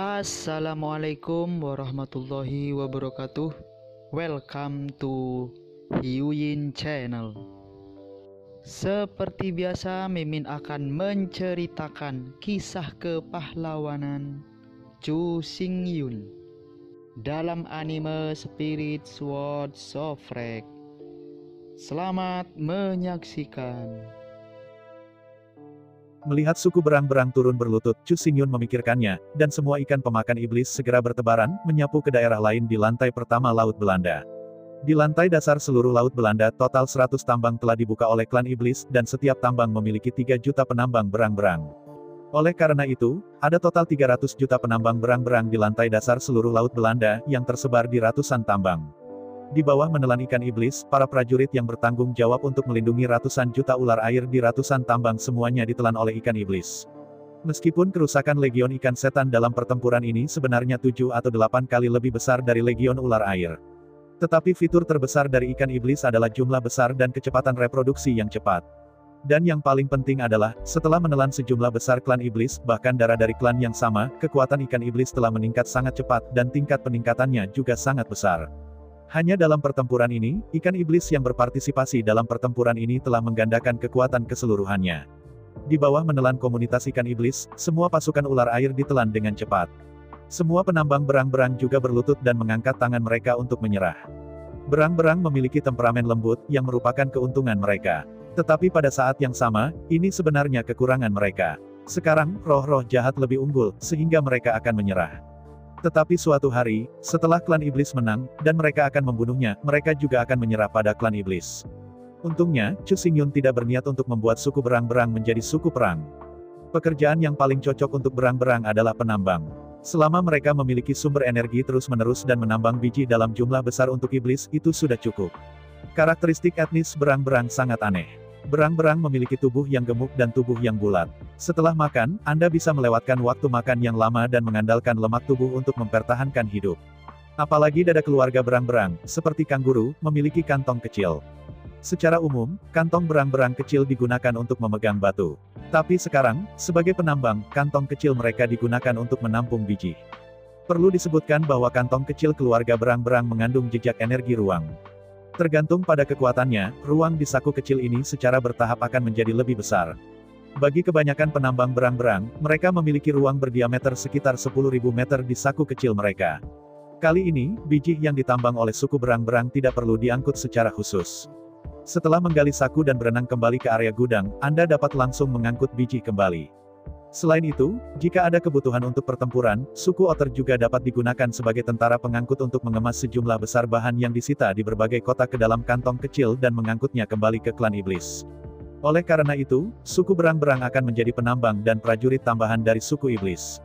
Assalamualaikum warahmatullahi wabarakatuh. Welcome to Hyuyin Channel. Seperti biasa, Mimin akan menceritakan kisah kepahlawanan Chu Xingyun dalam anime Spirit Sword Sofrek. Selamat menyaksikan. Melihat suku berang-berang turun berlutut, Chu Xingyun memikirkannya, dan semua ikan pemakan iblis segera bertebaran, menyapu ke daerah lain di lantai pertama Laut Belanda. Di lantai dasar seluruh Laut Belanda, total 100 tambang telah dibuka oleh klan iblis, dan setiap tambang memiliki 3 juta penambang berang-berang. Oleh karena itu, ada total 300 juta penambang berang-berang di lantai dasar seluruh Laut Belanda, yang tersebar di ratusan tambang. Di bawah menelan ikan iblis, para prajurit yang bertanggung jawab untuk melindungi ratusan juta ular air di ratusan tambang semuanya ditelan oleh ikan iblis. Meskipun kerusakan legion ikan setan dalam pertempuran ini sebenarnya 7 atau 8 kali lebih besar dari legion ular air. Tetapi fitur terbesar dari ikan iblis adalah jumlah besar dan kecepatan reproduksi yang cepat. Dan yang paling penting adalah, setelah menelan sejumlah besar klan iblis, bahkan darah dari klan yang sama, kekuatan ikan iblis telah meningkat sangat cepat dan tingkat peningkatannya juga sangat besar. Hanya dalam pertempuran ini, ikan iblis yang berpartisipasi dalam pertempuran ini telah menggandakan kekuatan keseluruhannya. Di bawah menelan komunitas ikan iblis, semua pasukan ular air ditelan dengan cepat. Semua penambang berang-berang juga berlutut dan mengangkat tangan mereka untuk menyerah. Berang-berang memiliki temperamen lembut, yang merupakan keuntungan mereka. Tetapi pada saat yang sama, ini sebenarnya kekurangan mereka. Sekarang, roh-roh jahat lebih unggul, sehingga mereka akan menyerah. Tetapi suatu hari, setelah klan iblis menang, dan mereka akan membunuhnya, mereka juga akan menyerah pada klan iblis. Untungnya, Chu Xingyun tidak berniat untuk membuat suku berang-berang menjadi suku perang. Pekerjaan yang paling cocok untuk berang-berang adalah penambang. Selama mereka memiliki sumber energi terus-menerus dan menambang biji dalam jumlah besar untuk iblis, itu sudah cukup. Karakteristik etnis berang-berang sangat aneh. Berang-berang memiliki tubuh yang gemuk dan tubuh yang bulat. Setelah makan, Anda bisa melewatkan waktu makan yang lama dan mengandalkan lemak tubuh untuk mempertahankan hidup. Apalagi dada keluarga berang-berang, seperti kanguru, memiliki kantong kecil. Secara umum, kantong berang-berang kecil digunakan untuk memegang batu. Tapi sekarang, sebagai penambang, kantong kecil mereka digunakan untuk menampung biji. Perlu disebutkan bahwa kantong kecil keluarga berang-berang mengandung jejak energi ruang. Tergantung pada kekuatannya, ruang di saku kecil ini secara bertahap akan menjadi lebih besar. Bagi kebanyakan penambang berang-berang, mereka memiliki ruang berdiameter sekitar 10.000 meter di saku kecil mereka. Kali ini, biji yang ditambang oleh suku berang-berang tidak perlu diangkut secara khusus. Setelah menggali saku dan berenang kembali ke area gudang, Anda dapat langsung mengangkut biji kembali. Selain itu, jika ada kebutuhan untuk pertempuran, suku otter juga dapat digunakan sebagai tentara pengangkut untuk mengemas sejumlah besar bahan yang disita di berbagai kota ke dalam kantong kecil dan mengangkutnya kembali ke klan iblis. Oleh karena itu, suku berang-berang akan menjadi penambang dan prajurit tambahan dari suku iblis.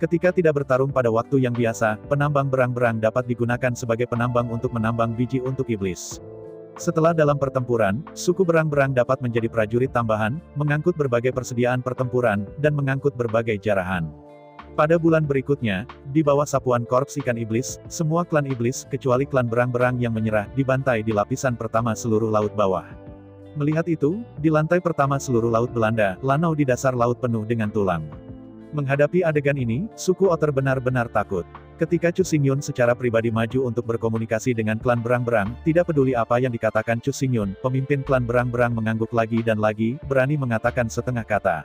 Ketika tidak bertarung pada waktu yang biasa, penambang berang-berang dapat digunakan sebagai penambang untuk menambang biji untuk iblis. Setelah dalam pertempuran, suku berang-berang dapat menjadi prajurit tambahan, mengangkut berbagai persediaan pertempuran, dan mengangkut berbagai jarahan. Pada bulan berikutnya, di bawah sapuan korps ikan iblis, semua klan iblis, kecuali klan berang-berang yang menyerah, dibantai di lapisan pertama seluruh laut bawah. Melihat itu, di lantai pertama seluruh Laut Belanda, lanau di dasar laut penuh dengan tulang. Menghadapi adegan ini, suku otter benar-benar takut. Ketika Chu Xingyun secara pribadi maju untuk berkomunikasi dengan klan berang-berang, tidak peduli apa yang dikatakan Chu Xingyun, pemimpin klan berang-berang mengangguk lagi dan lagi, berani mengatakan setengah kata.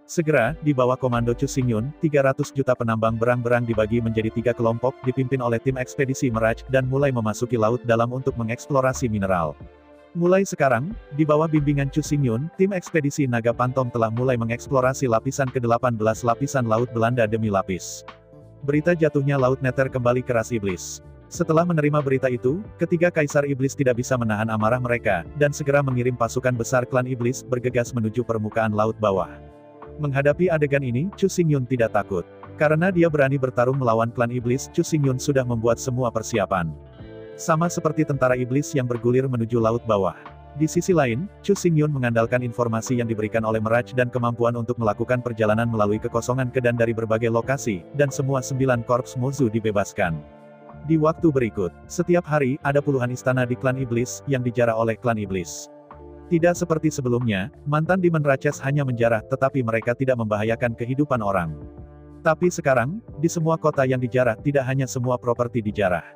Segera, di bawah komando Chu Xingyun, 300 juta penambang berang-berang dibagi menjadi 3 kelompok, dipimpin oleh tim ekspedisi Mirage, dan mulai memasuki laut dalam untuk mengeksplorasi mineral. Mulai sekarang, di bawah bimbingan Chu Xingyun, tim ekspedisi Naga Pantom telah mulai mengeksplorasi lapisan ke-18 lapisan Laut Belanda demi lapis. Berita jatuhnya Laut Nether kembali ke ras iblis. Setelah menerima berita itu, ketiga kaisar iblis tidak bisa menahan amarah mereka, dan segera mengirim pasukan besar klan iblis, bergegas menuju permukaan laut bawah. Menghadapi adegan ini, Chu Xingyun tidak takut. Karena dia berani bertarung melawan klan iblis, Chu Xingyun sudah membuat semua persiapan. Sama seperti tentara iblis yang bergulir menuju laut bawah. Di sisi lain, Chu Xingyun mengandalkan informasi yang diberikan oleh Mirage dan kemampuan untuk melakukan perjalanan melalui kekosongan kedan dari berbagai lokasi, dan semua 9 korps musuh dibebaskan. Di waktu berikut, setiap hari, ada puluhan istana di klan iblis, yang dijarah oleh klan iblis. Tidak seperti sebelumnya, mantan Demon Raches hanya menjarah, tetapi mereka tidak membahayakan kehidupan orang. Tapi sekarang, di semua kota yang dijarah tidak hanya semua properti dijarah.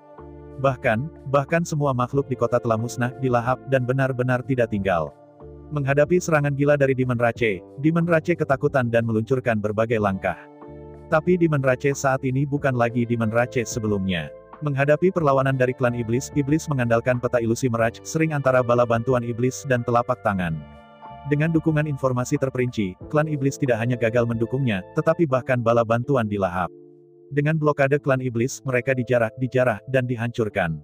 Bahkan semua makhluk di kota telah musnah, dilahap, dan benar-benar tidak tinggal. Menghadapi serangan gila dari Demon Rache ketakutan dan meluncurkan berbagai langkah. Tapi Demon Rache saat ini bukan lagi Demon Rache sebelumnya. Menghadapi perlawanan dari klan iblis, iblis mengandalkan peta ilusi Mirage, sering antara bala bantuan iblis dan telapak tangan. Dengan dukungan informasi terperinci, klan iblis tidak hanya gagal mendukungnya, tetapi bahkan bala bantuan dilahap. Dengan blokade klan iblis, mereka dijarah, dan dihancurkan.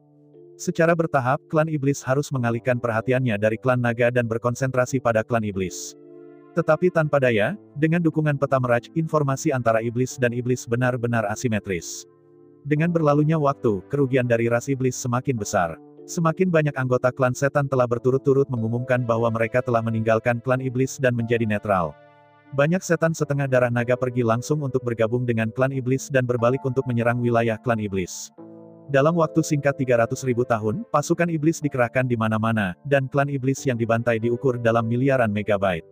Secara bertahap, klan iblis harus mengalihkan perhatiannya dari klan naga dan berkonsentrasi pada klan iblis. Tetapi tanpa daya, dengan dukungan peta Mirage, informasi antara iblis dan iblis benar-benar asimetris. Dengan berlalunya waktu, kerugian dari ras iblis semakin besar. Semakin banyak anggota klan setan telah berturut-turut mengumumkan bahwa mereka telah meninggalkan klan iblis dan menjadi netral. Banyak setan setengah darah naga pergi langsung untuk bergabung dengan klan iblis dan berbalik untuk menyerang wilayah klan iblis. Dalam waktu singkat 300.000 tahun, pasukan iblis dikerahkan di mana-mana, dan klan iblis yang dibantai diukur dalam miliaran megabyte.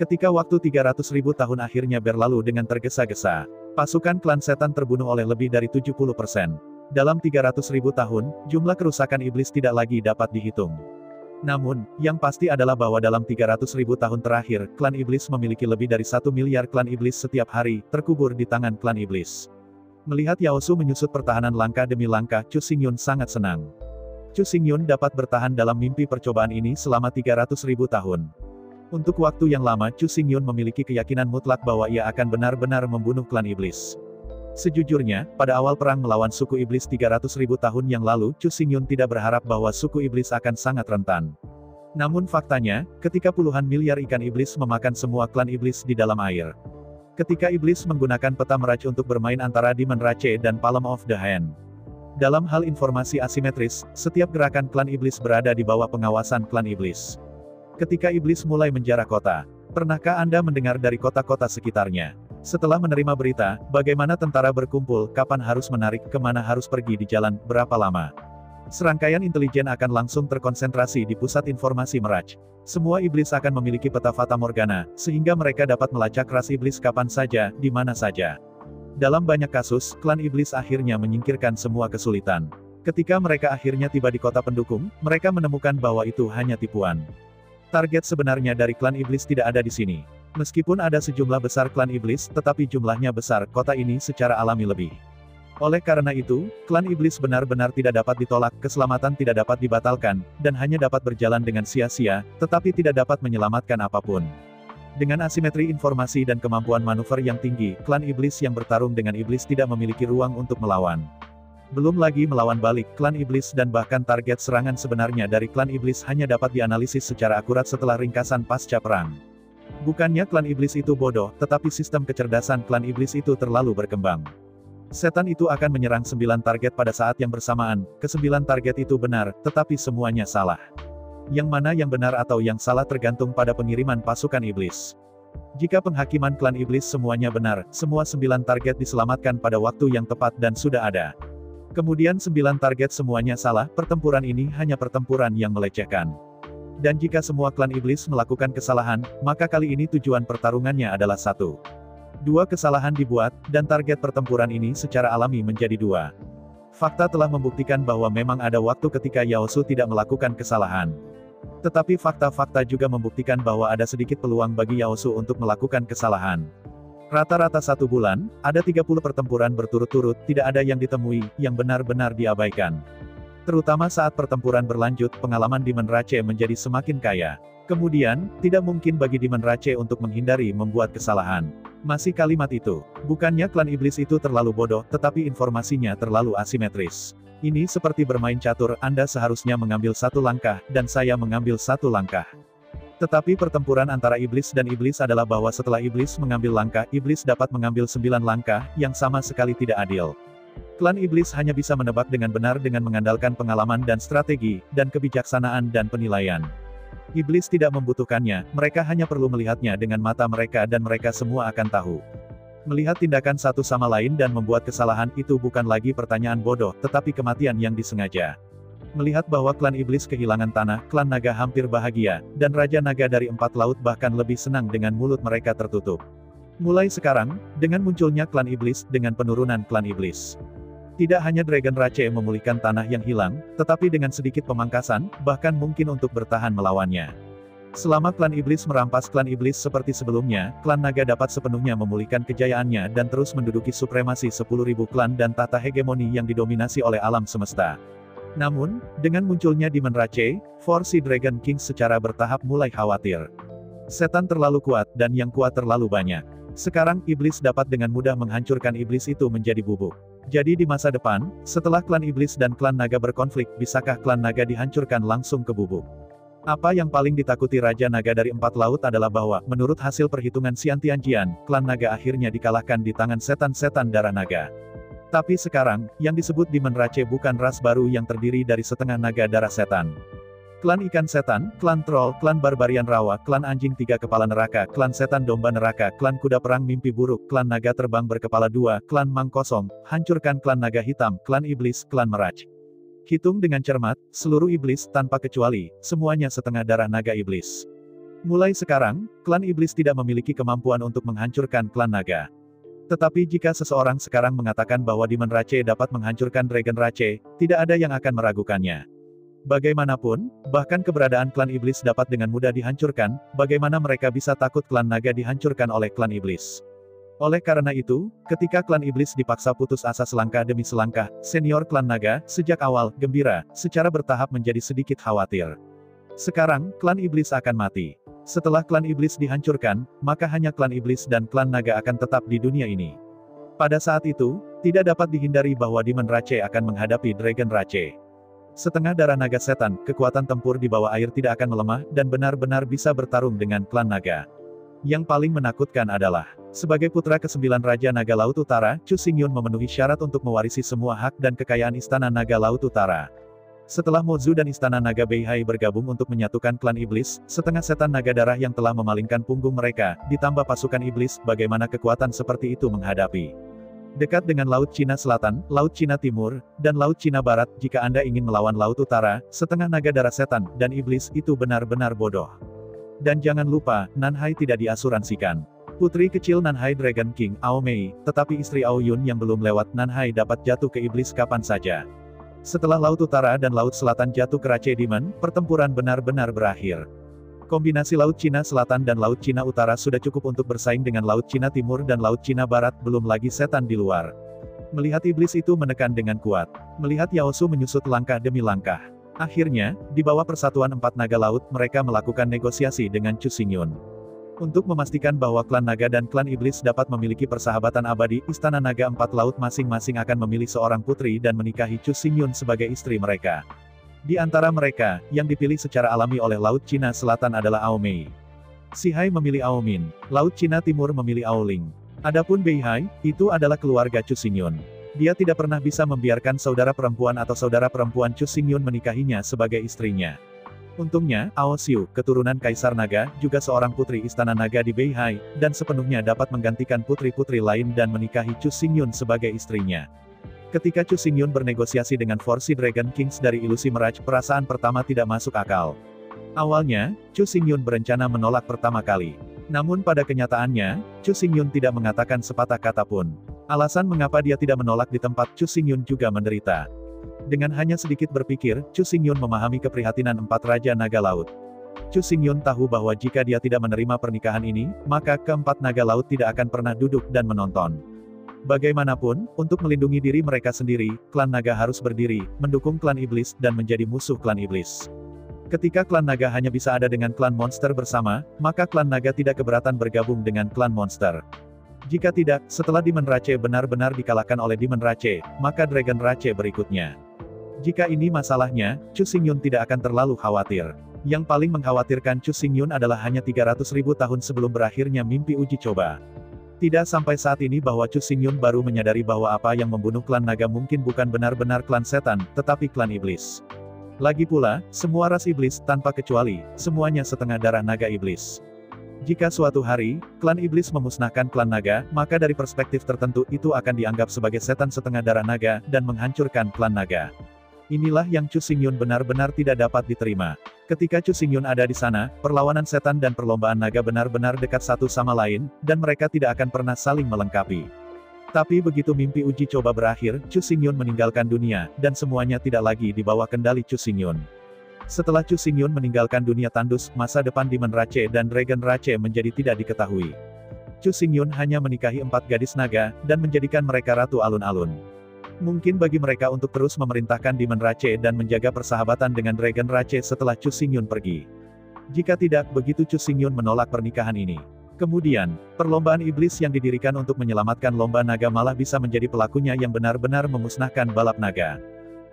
Ketika waktu 300.000 tahun akhirnya berlalu dengan tergesa-gesa, pasukan klan setan terbunuh oleh lebih dari 70%. Dalam 300.000 tahun, jumlah kerusakan iblis tidak lagi dapat dihitung. Namun, yang pasti adalah bahwa dalam 300.000 tahun terakhir, klan iblis memiliki lebih dari 1 miliar klan iblis setiap hari, terkubur di tangan klan iblis. Melihat Yaosu menyusut pertahanan langkah demi langkah, Chu Xingyun sangat senang. Chu Xingyun dapat bertahan dalam mimpi percobaan ini selama 300.000 tahun. Untuk waktu yang lama, Chu Xingyun memiliki keyakinan mutlak bahwa ia akan benar-benar membunuh klan iblis. Sejujurnya, pada awal perang melawan suku iblis 300.000 tahun yang lalu, Chu Xingyun tidak berharap bahwa suku iblis akan sangat rentan. Namun faktanya, ketika puluhan miliar ikan iblis memakan semua klan iblis di dalam air. Ketika iblis menggunakan peta Mirage untuk bermain antara Demon Rache dan Palm of the Hand. Dalam hal informasi asimetris, setiap gerakan klan iblis berada di bawah pengawasan klan iblis. Ketika iblis mulai menjarah kota, pernahkah Anda mendengar dari kota-kota sekitarnya? Setelah menerima berita, bagaimana tentara berkumpul, kapan harus menarik, kemana harus pergi di jalan, berapa lama? Serangkaian intelijen akan langsung terkonsentrasi di pusat informasi Mirage. Semua iblis akan memiliki peta Fata Morgana, sehingga mereka dapat melacak ras iblis kapan saja, di mana saja. Dalam banyak kasus, klan iblis akhirnya menyingkirkan semua kesulitan. Ketika mereka akhirnya tiba di kota pendukung, mereka menemukan bahwa itu hanya tipuan. Target sebenarnya dari klan iblis tidak ada di sini. Meskipun ada sejumlah besar klan iblis, tetapi jumlahnya besar, kota ini secara alami lebih. Oleh karena itu, klan iblis benar-benar tidak dapat ditolak, keselamatan tidak dapat dibatalkan, dan hanya dapat berjalan dengan sia-sia, tetapi tidak dapat menyelamatkan apapun. Dengan asimetri informasi dan kemampuan manuver yang tinggi, klan iblis yang bertarung dengan iblis tidak memiliki ruang untuk melawan. Belum lagi melawan balik, klan iblis dan bahkan target serangan sebenarnya dari klan iblis hanya dapat dianalisis secara akurat setelah ringkasan pasca perang. Bukannya klan iblis itu bodoh, tetapi sistem kecerdasan klan iblis itu terlalu berkembang. Setan itu akan menyerang 9 target pada saat yang bersamaan, ke-9 target itu benar, tetapi semuanya salah. Yang mana yang benar atau yang salah tergantung pada pengiriman pasukan iblis. Jika penghakiman klan iblis semuanya benar, semua 9 target diselamatkan pada waktu yang tepat dan sudah ada. Kemudian 9 target semuanya salah, pertempuran ini hanya pertempuran yang melecehkan. Dan jika semua klan iblis melakukan kesalahan, maka kali ini tujuan pertarungannya adalah 1. 2 kesalahan dibuat, dan target pertempuran ini secara alami menjadi 2. Fakta telah membuktikan bahwa memang ada waktu ketika Yaosu tidak melakukan kesalahan. Tetapi fakta-fakta juga membuktikan bahwa ada sedikit peluang bagi Yaosu untuk melakukan kesalahan. Rata-rata 1 bulan, ada 30 pertempuran berturut-turut, tidak ada yang ditemui, yang benar-benar diabaikan. Terutama saat pertempuran berlanjut, pengalaman Demon Rache menjadi semakin kaya. Kemudian, tidak mungkin bagi Demon Rache untuk menghindari membuat kesalahan. Masih kalimat itu. Bukannya klan iblis itu terlalu bodoh, tetapi informasinya terlalu asimetris. Ini seperti bermain catur, Anda seharusnya mengambil 1 langkah, dan saya mengambil 1 langkah. Tetapi pertempuran antara iblis dan iblis adalah bahwa setelah iblis mengambil langkah, iblis dapat mengambil 9 langkah, yang sama sekali tidak adil. Klan iblis hanya bisa menebak dengan benar dengan mengandalkan pengalaman dan strategi, dan kebijaksanaan dan penilaian. Iblis tidak membutuhkannya, mereka hanya perlu melihatnya dengan mata mereka dan mereka semua akan tahu. Melihat tindakan satu sama lain dan membuat kesalahan itu bukan lagi pertanyaan bodoh, tetapi kematian yang disengaja. Melihat bahwa klan iblis kehilangan tanah, klan naga hampir bahagia, dan Raja Naga dari 4 laut bahkan lebih senang dengan mulut mereka tertutup. Mulai sekarang, dengan munculnya klan iblis dengan penurunan klan iblis. Tidak hanya Dragon Rage memulihkan tanah yang hilang, tetapi dengan sedikit pemangkasan, bahkan mungkin untuk bertahan melawannya. Selama klan iblis merampas klan iblis seperti sebelumnya, klan naga dapat sepenuhnya memulihkan kejayaannya dan terus menduduki supremasi 10.000 klan dan tata hegemoni yang didominasi oleh alam semesta. Namun, dengan munculnya Demon Rage, Four Sea Dragon Kings secara bertahap mulai khawatir. Setan terlalu kuat dan yang kuat terlalu banyak. Sekarang iblis dapat dengan mudah menghancurkan iblis itu menjadi bubuk. Jadi di masa depan, setelah klan iblis dan klan naga berkonflik, bisakah klan naga dihancurkan langsung ke bubuk? Apa yang paling ditakuti Raja Naga dari Empat Laut adalah bahwa, menurut hasil perhitungan Xian Tianjian, klan naga akhirnya dikalahkan di tangan setan-setan darah naga. Tapi sekarang, yang disebut Demon Rage bukan ras baru yang terdiri dari setengah naga darah setan. Klan ikan setan, klan troll, klan barbarian rawa, klan anjing tiga kepala neraka, klan setan domba neraka, klan kuda perang mimpi buruk, klan naga terbang berkepala dua, klan mang kosong, hancurkan klan naga hitam, klan iblis, klan meraj. Hitung dengan cermat, seluruh iblis tanpa kecuali, semuanya setengah darah naga iblis. Mulai sekarang, klan iblis tidak memiliki kemampuan untuk menghancurkan klan naga. Tetapi jika seseorang sekarang mengatakan bahwa Demon Rage dapat menghancurkan Dragon Rage, tidak ada yang akan meragukannya. Bagaimanapun, bahkan keberadaan klan iblis dapat dengan mudah dihancurkan, bagaimana mereka bisa takut klan naga dihancurkan oleh klan iblis? Oleh karena itu, ketika klan iblis dipaksa putus asa selangkah demi selangkah, senior klan naga, sejak awal, gembira, secara bertahap menjadi sedikit khawatir. Sekarang, klan iblis akan mati. Setelah klan iblis dihancurkan, maka hanya klan iblis dan klan naga akan tetap di dunia ini. Pada saat itu, tidak dapat dihindari bahwa Demon Rage akan menghadapi Dragon Rage. Setengah darah naga setan, kekuatan tempur di bawah air tidak akan melemah, dan benar-benar bisa bertarung dengan klan naga. Yang paling menakutkan adalah, sebagai putra ke-9 Raja Naga Laut Utara, Chu Xingyun memenuhi syarat untuk mewarisi semua hak dan kekayaan Istana Naga Laut Utara. Setelah Mozu dan Istana Naga Beihai bergabung untuk menyatukan klan iblis, setengah setan naga darah yang telah memalingkan punggung mereka, ditambah pasukan iblis, bagaimana kekuatan seperti itu menghadapi. Dekat dengan Laut Cina Selatan, Laut Cina Timur, dan Laut Cina Barat, jika Anda ingin melawan Laut Utara, setengah naga darah setan, dan iblis, itu benar-benar bodoh. Dan jangan lupa, Nanhai tidak diasuransikan. Putri kecil Nanhai Dragon King, Ao Mei, tetapi istri Ao Yun yang belum lewat Nanhai dapat jatuh ke iblis kapan saja. Setelah Laut Utara dan Laut Selatan jatuh ke Rage Demon, pertempuran benar-benar berakhir. Kombinasi Laut Cina Selatan dan Laut Cina Utara sudah cukup untuk bersaing dengan Laut Cina Timur dan Laut Cina Barat, belum lagi setan di luar. Melihat iblis itu menekan dengan kuat. Melihat Yaosu menyusut langkah demi langkah. Akhirnya, di bawah Persatuan Empat Naga Laut, mereka melakukan negosiasi dengan Chu Xingyun. Untuk memastikan bahwa klan naga dan klan iblis dapat memiliki persahabatan abadi, Istana Naga Empat Laut masing-masing akan memilih seorang putri dan menikahi Chu Xingyun sebagai istri mereka. Di antara mereka, yang dipilih secara alami oleh Laut Cina Selatan adalah Ao Mei. Sihai memilih Ao Min, Laut Cina Timur memilih Ao Ling. Adapun Beihai, itu adalah keluarga Chu Xingyun. Dia tidak pernah bisa membiarkan saudara perempuan atau saudara perempuan Chu Xingyun menikahinya sebagai istrinya. Untungnya, Ao Xiu, keturunan Kaisar Naga, juga seorang putri Istana Naga di Beihai, dan sepenuhnya dapat menggantikan putri-putri lain dan menikahi Chu Xingyun sebagai istrinya. Ketika Chu Xingyun bernegosiasi dengan Four Sea Dragon Kings dari Ilusi Meraj, perasaan pertama tidak masuk akal. Awalnya, Chu Xingyun berencana menolak pertama kali. Namun pada kenyataannya, Chu Xingyun tidak mengatakan sepatah kata pun. Alasan mengapa dia tidak menolak di tempat Chu Xingyun juga menderita. Dengan hanya sedikit berpikir, Chu Xingyun memahami keprihatinan empat Raja Naga Laut. Chu Xingyun tahu bahwa jika dia tidak menerima pernikahan ini, maka keempat Naga Laut tidak akan pernah duduk dan menonton. Bagaimanapun, untuk melindungi diri mereka sendiri, klan naga harus berdiri, mendukung klan iblis, dan menjadi musuh klan iblis. Ketika klan naga hanya bisa ada dengan klan monster bersama, maka klan naga tidak keberatan bergabung dengan klan monster. Jika tidak, setelah Demon Rage benar-benar dikalahkan oleh Demon Rage, maka Dragon Rage berikutnya. Jika ini masalahnya, Chu Xingyun tidak akan terlalu khawatir. Yang paling mengkhawatirkan Chu Xingyun adalah hanya 300.000 tahun sebelum berakhirnya mimpi uji coba. Tidak sampai saat ini bahwa Chu Xingyun baru menyadari bahwa apa yang membunuh klan naga mungkin bukan benar-benar klan setan, tetapi klan iblis. Lagi pula, semua ras iblis, tanpa kecuali, semuanya setengah darah naga iblis. Jika suatu hari, klan iblis memusnahkan klan naga, maka dari perspektif tertentu itu akan dianggap sebagai setan setengah darah naga, dan menghancurkan klan naga. Inilah yang Chu Xingyun benar-benar tidak dapat diterima. Ketika Chu Xingyun ada di sana, perlawanan setan dan perlombaan naga benar-benar dekat satu sama lain, dan mereka tidak akan pernah saling melengkapi. Tapi begitu mimpi uji coba berakhir, Chu Xingyun meninggalkan dunia, dan semuanya tidak lagi di bawah kendali Chu Xingyun. Setelah Chu Xingyun meninggalkan dunia tandus, masa depan Demon Rache dan Dragon Rache menjadi tidak diketahui. Chu Xingyun hanya menikahi 4 gadis naga, dan menjadikan mereka ratu alun-alun. Mungkin bagi mereka untuk terus memerintahkan Demon Rache dan menjaga persahabatan dengan Dragon Rache setelah Chu Xingyun pergi. Jika tidak, begitu Chu Xingyun menolak pernikahan ini. Kemudian, perlombaan iblis yang didirikan untuk menyelamatkan lomba naga malah bisa menjadi pelakunya yang benar-benar memusnahkan balap naga.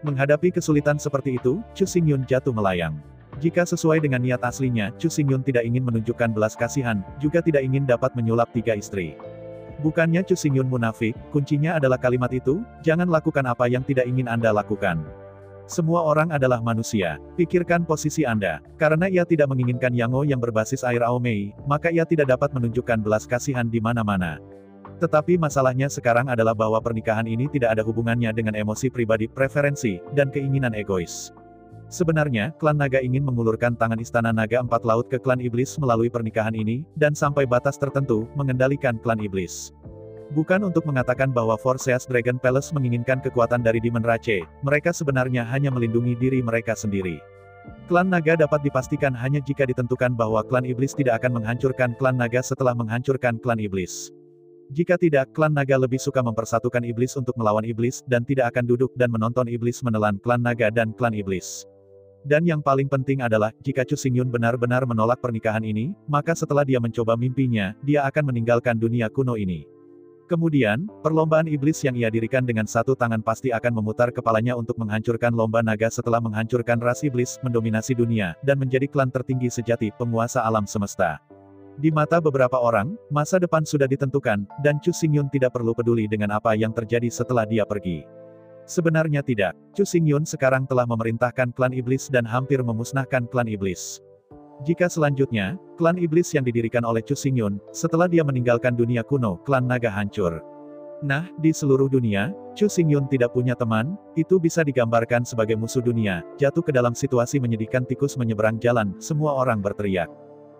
Menghadapi kesulitan seperti itu, Chu Xingyun jatuh melayang. Jika sesuai dengan niat aslinya, Chu Xingyun tidak ingin menunjukkan belas kasihan, juga tidak ingin dapat menyulap 3 istri. Bukannya Chu Xingyun munafik, kuncinya adalah kalimat itu, jangan lakukan apa yang tidak ingin Anda lakukan. Semua orang adalah manusia, pikirkan posisi Anda. Karena ia tidak menginginkan Yango yang berbasis air Aomei, maka ia tidak dapat menunjukkan belas kasihan di mana-mana. Tetapi masalahnya sekarang adalah bahwa pernikahan ini tidak ada hubungannya dengan emosi pribadi, preferensi, dan keinginan egois. Sebenarnya, klan naga ingin mengulurkan tangan istana naga 4 laut ke klan iblis melalui pernikahan ini, dan sampai batas tertentu, mengendalikan klan iblis. Bukan untuk mengatakan bahwa Forseas Dragon Palace menginginkan kekuatan dari Demon Rache, mereka sebenarnya hanya melindungi diri mereka sendiri. Klan naga dapat dipastikan hanya jika ditentukan bahwa klan iblis tidak akan menghancurkan klan naga setelah menghancurkan klan iblis. Jika tidak, klan naga lebih suka mempersatukan iblis untuk melawan iblis, dan tidak akan duduk dan menonton iblis menelan klan naga dan klan iblis. Dan yang paling penting adalah, jika Chu Xingyun benar-benar menolak pernikahan ini, maka setelah dia mencoba mimpinya, dia akan meninggalkan dunia kuno ini. Kemudian, perlombaan iblis yang ia dirikan dengan satu tangan pasti akan memutar kepalanya untuk menghancurkan lomba naga setelah menghancurkan ras iblis, mendominasi dunia, dan menjadi klan tertinggi sejati, penguasa alam semesta. Di mata beberapa orang, masa depan sudah ditentukan, dan Chu Xingyun tidak perlu peduli dengan apa yang terjadi setelah dia pergi. Sebenarnya tidak, Chu Xingyun sekarang telah memerintahkan klan iblis dan hampir memusnahkan klan iblis. Jika selanjutnya, klan iblis yang didirikan oleh Chu Xingyun, setelah dia meninggalkan dunia kuno, klan naga hancur. Nah, di seluruh dunia, Chu Xingyun tidak punya teman, itu bisa digambarkan sebagai musuh dunia, jatuh ke dalam situasi menyedihkan tikus menyeberang jalan, semua orang berteriak.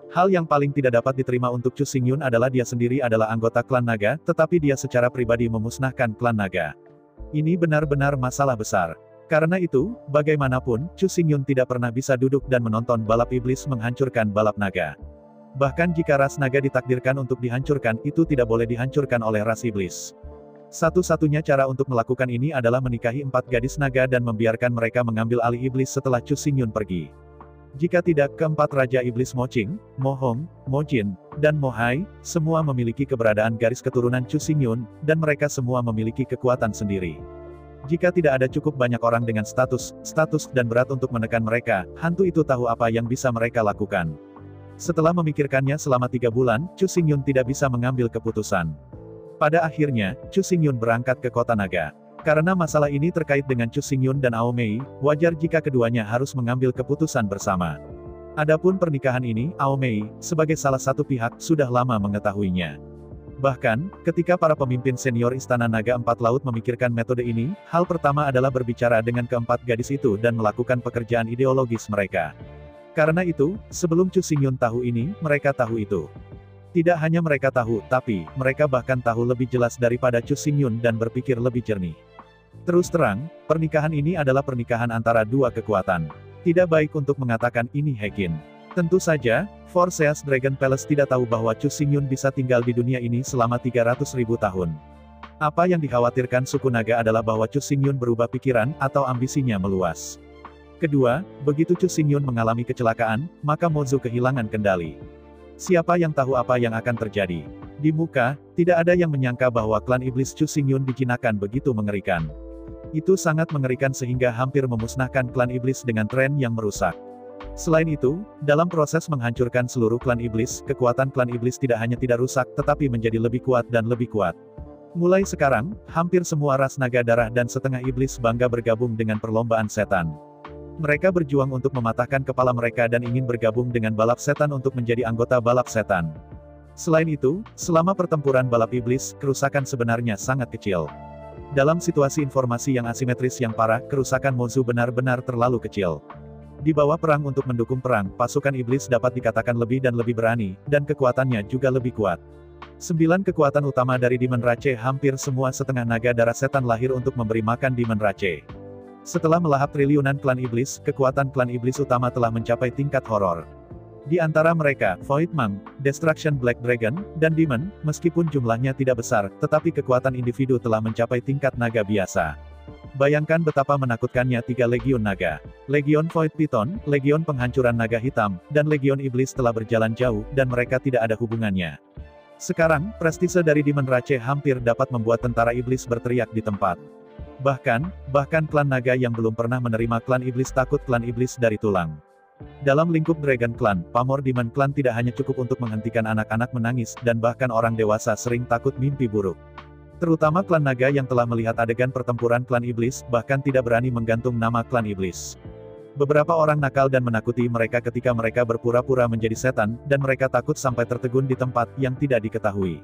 Hal yang paling tidak dapat diterima untuk Chu Xingyun adalah dia sendiri adalah anggota klan naga, tetapi dia secara pribadi memusnahkan klan naga. Ini benar-benar masalah besar. Karena itu, bagaimanapun, Chu Xingyun tidak pernah bisa duduk dan menonton balap iblis menghancurkan balap naga. Bahkan jika ras naga ditakdirkan untuk dihancurkan, itu tidak boleh dihancurkan oleh ras iblis. Satu-satunya cara untuk melakukan ini adalah menikahi 4 gadis naga dan membiarkan mereka mengambil alih iblis setelah Chu Xingyun pergi. Jika tidak, keempat raja iblis Mo Qing, Mo Hong, Mo Jin, dan Mo Hai, semua memiliki keberadaan garis keturunan Chu Xingyun, dan mereka semua memiliki kekuatan sendiri. Jika tidak ada cukup banyak orang dengan status, dan berat untuk menekan mereka, hantu itu tahu apa yang bisa mereka lakukan. Setelah memikirkannya selama 3 bulan, Chu Xingyun tidak bisa mengambil keputusan. Pada akhirnya, Chu Xingyun berangkat ke kota naga. Karena masalah ini terkait dengan Chu Xingyun dan Aomei, wajar jika keduanya harus mengambil keputusan bersama. Adapun pernikahan ini, Aomei, sebagai salah satu pihak, sudah lama mengetahuinya. Bahkan, ketika para pemimpin senior Istana Naga 4 Laut memikirkan metode ini, hal pertama adalah berbicara dengan keempat gadis itu dan melakukan pekerjaan ideologis mereka. Karena itu, sebelum Chu Xingyun tahu ini, mereka tahu itu. Tidak hanya mereka tahu, tapi, mereka bahkan tahu lebih jelas daripada Chu Xingyun dan berpikir lebih jernih. Terus terang, pernikahan ini adalah pernikahan antara 2 kekuatan. Tidak baik untuk mengatakan ini Hekin. Tentu saja, Forseas Dragon Palace tidak tahu bahwa Chu Xingyun bisa tinggal di dunia ini selama 300.000 tahun. Apa yang dikhawatirkan suku naga adalah bahwa Chu Xingyun berubah pikiran, atau ambisinya meluas. Kedua, begitu Chu Xingyun mengalami kecelakaan, maka Mozu kehilangan kendali. Siapa yang tahu apa yang akan terjadi? Di muka, tidak ada yang menyangka bahwa klan iblis Chu Xingyun dijinakan begitu mengerikan. Itu sangat mengerikan sehingga hampir memusnahkan klan iblis dengan tren yang merusak. Selain itu, dalam proses menghancurkan seluruh klan iblis, kekuatan klan iblis tidak hanya tidak rusak, tetapi menjadi lebih kuat dan lebih kuat. Mulai sekarang, hampir semua ras naga darah dan setengah iblis bangga bergabung dengan perlombaan setan. Mereka berjuang untuk mematahkan kepala mereka dan ingin bergabung dengan balap setan untuk menjadi anggota balap setan. Selain itu, selama pertempuran balap iblis, kerusakan sebenarnya sangat kecil. Dalam situasi informasi yang asimetris yang parah, kerusakan Mozu benar-benar terlalu kecil. Di bawah perang untuk mendukung perang, pasukan iblis dapat dikatakan lebih dan lebih berani, dan kekuatannya juga lebih kuat. 9 kekuatan utama dari Demon Rache. Hampir semua setengah naga darah setan lahir untuk memberi makan Demon Rache. Setelah melahap triliunan klan iblis, kekuatan klan iblis utama telah mencapai tingkat horor. Di antara mereka, Void Monk, Destruction Black Dragon, dan Demon, meskipun jumlahnya tidak besar, tetapi kekuatan individu telah mencapai tingkat naga biasa. Bayangkan betapa menakutkannya 3 legion naga. Legion Void Python, legion penghancuran naga hitam, dan legion iblis telah berjalan jauh, dan mereka tidak ada hubungannya. Sekarang, prestise dari Demon Rache hampir dapat membuat tentara iblis berteriak di tempat. Bahkan klan naga yang belum pernah menerima klan iblis takut klan iblis dari tulang. Dalam lingkup Dragon Clan, pamor Demon Clan tidak hanya cukup untuk menghentikan anak-anak menangis, dan bahkan orang dewasa sering takut mimpi buruk. Terutama klan naga yang telah melihat adegan pertempuran klan iblis, bahkan tidak berani menggantung nama klan iblis. Beberapa orang nakal dan menakuti mereka ketika mereka berpura-pura menjadi setan, dan mereka takut sampai tertegun di tempat yang tidak diketahui.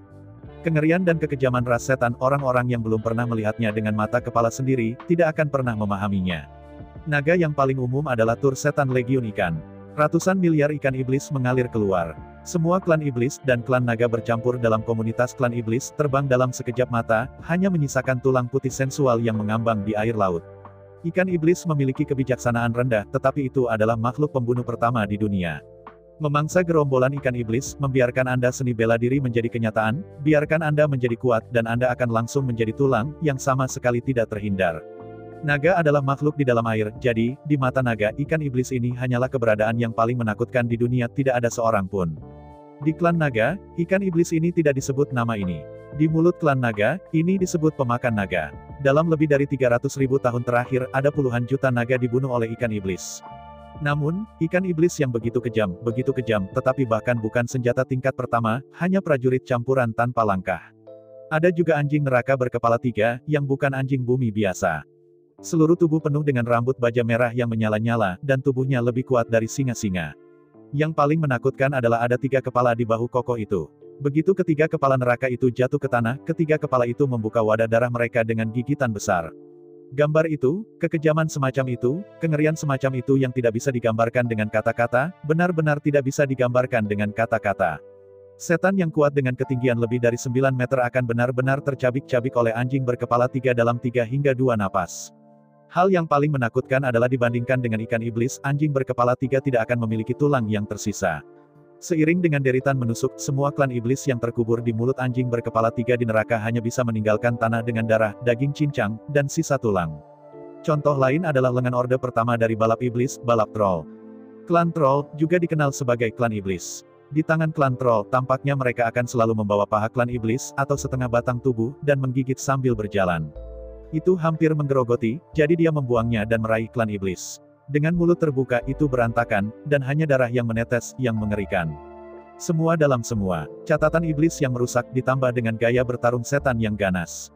Kengerian dan kekejaman ras setan, orang-orang yang belum pernah melihatnya dengan mata kepala sendiri, tidak akan pernah memahaminya. Naga yang paling umum adalah Tur Setan Legion Ikan. Ratusan miliar ikan iblis mengalir keluar. Semua klan iblis dan klan naga bercampur dalam komunitas klan iblis, terbang dalam sekejap mata, hanya menyisakan tulang putih sensual yang mengambang di air laut. Ikan iblis memiliki kebijaksanaan rendah, tetapi itu adalah makhluk pembunuh pertama di dunia. Memangsa gerombolan ikan iblis, membiarkan Anda seni bela diri menjadi kenyataan, biarkan Anda menjadi kuat dan Anda akan langsung menjadi tulang, yang sama sekali tidak terhindar. Naga adalah makhluk di dalam air, jadi, di mata naga, ikan iblis ini hanyalah keberadaan yang paling menakutkan di dunia, tidak ada seorang pun. Di klan naga, ikan iblis ini tidak disebut nama ini. Di mulut klan naga, ini disebut pemakan naga. Dalam lebih dari 300.000 tahun terakhir, ada puluhan juta naga dibunuh oleh ikan iblis. Namun, ikan iblis yang begitu kejam, tetapi bahkan bukan senjata tingkat pertama, hanya prajurit campuran tanpa langkah. Ada juga anjing neraka berkepala 3, yang bukan anjing bumi biasa. Seluruh tubuh penuh dengan rambut baja merah yang menyala-nyala, dan tubuhnya lebih kuat dari singa-singa. Yang paling menakutkan adalah ada 3 kepala di bahu kokoh itu. Begitu ketiga kepala neraka itu jatuh ke tanah, ketiga kepala itu membuka wadah darah mereka dengan gigitan besar. Gambar itu, kekejaman semacam itu, kengerian semacam itu yang tidak bisa digambarkan dengan kata-kata, benar-benar tidak bisa digambarkan dengan kata-kata. Setan yang kuat dengan ketinggian lebih dari 9 meter akan benar-benar tercabik-cabik oleh anjing berkepala 3 dalam 3 hingga 2 napas. Hal yang paling menakutkan adalah dibandingkan dengan ikan iblis, anjing berkepala 3 tidak akan memiliki tulang yang tersisa. Seiring dengan deritan menusuk, semua klan iblis yang terkubur di mulut anjing berkepala 3 di neraka hanya bisa meninggalkan tanah dengan darah, daging cincang, dan sisa tulang. Contoh lain adalah lengan orde pertama dari balap iblis, balap troll. Klan troll, juga dikenal sebagai klan iblis. Di tangan klan troll, tampaknya mereka akan selalu membawa paha klan iblis, atau setengah batang tubuh, dan menggigit sambil berjalan. Itu hampir menggerogoti, jadi dia membuangnya dan meraih klan iblis. Dengan mulut terbuka, itu berantakan, dan hanya darah yang menetes, yang mengerikan. Semua dalam semua. Catatan iblis yang merusak, ditambah dengan gaya bertarung setan yang ganas.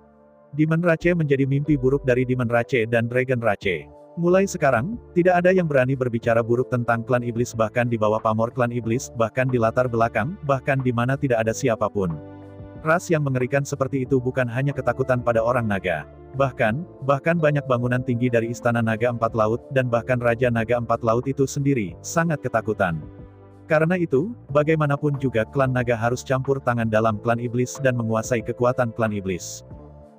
Demon Rache menjadi mimpi buruk dari Demon Rache dan Dragon Rache. Mulai sekarang, tidak ada yang berani berbicara buruk tentang klan iblis bahkan di bawah pamor klan iblis, bahkan di latar belakang, bahkan di mana tidak ada siapapun. Ras yang mengerikan seperti itu bukan hanya ketakutan pada orang naga. Bahkan banyak bangunan tinggi dari Istana Naga Empat Laut, dan bahkan Raja Naga Empat Laut itu sendiri, sangat ketakutan. Karena itu, bagaimanapun juga klan naga harus campur tangan dalam klan iblis dan menguasai kekuatan klan iblis.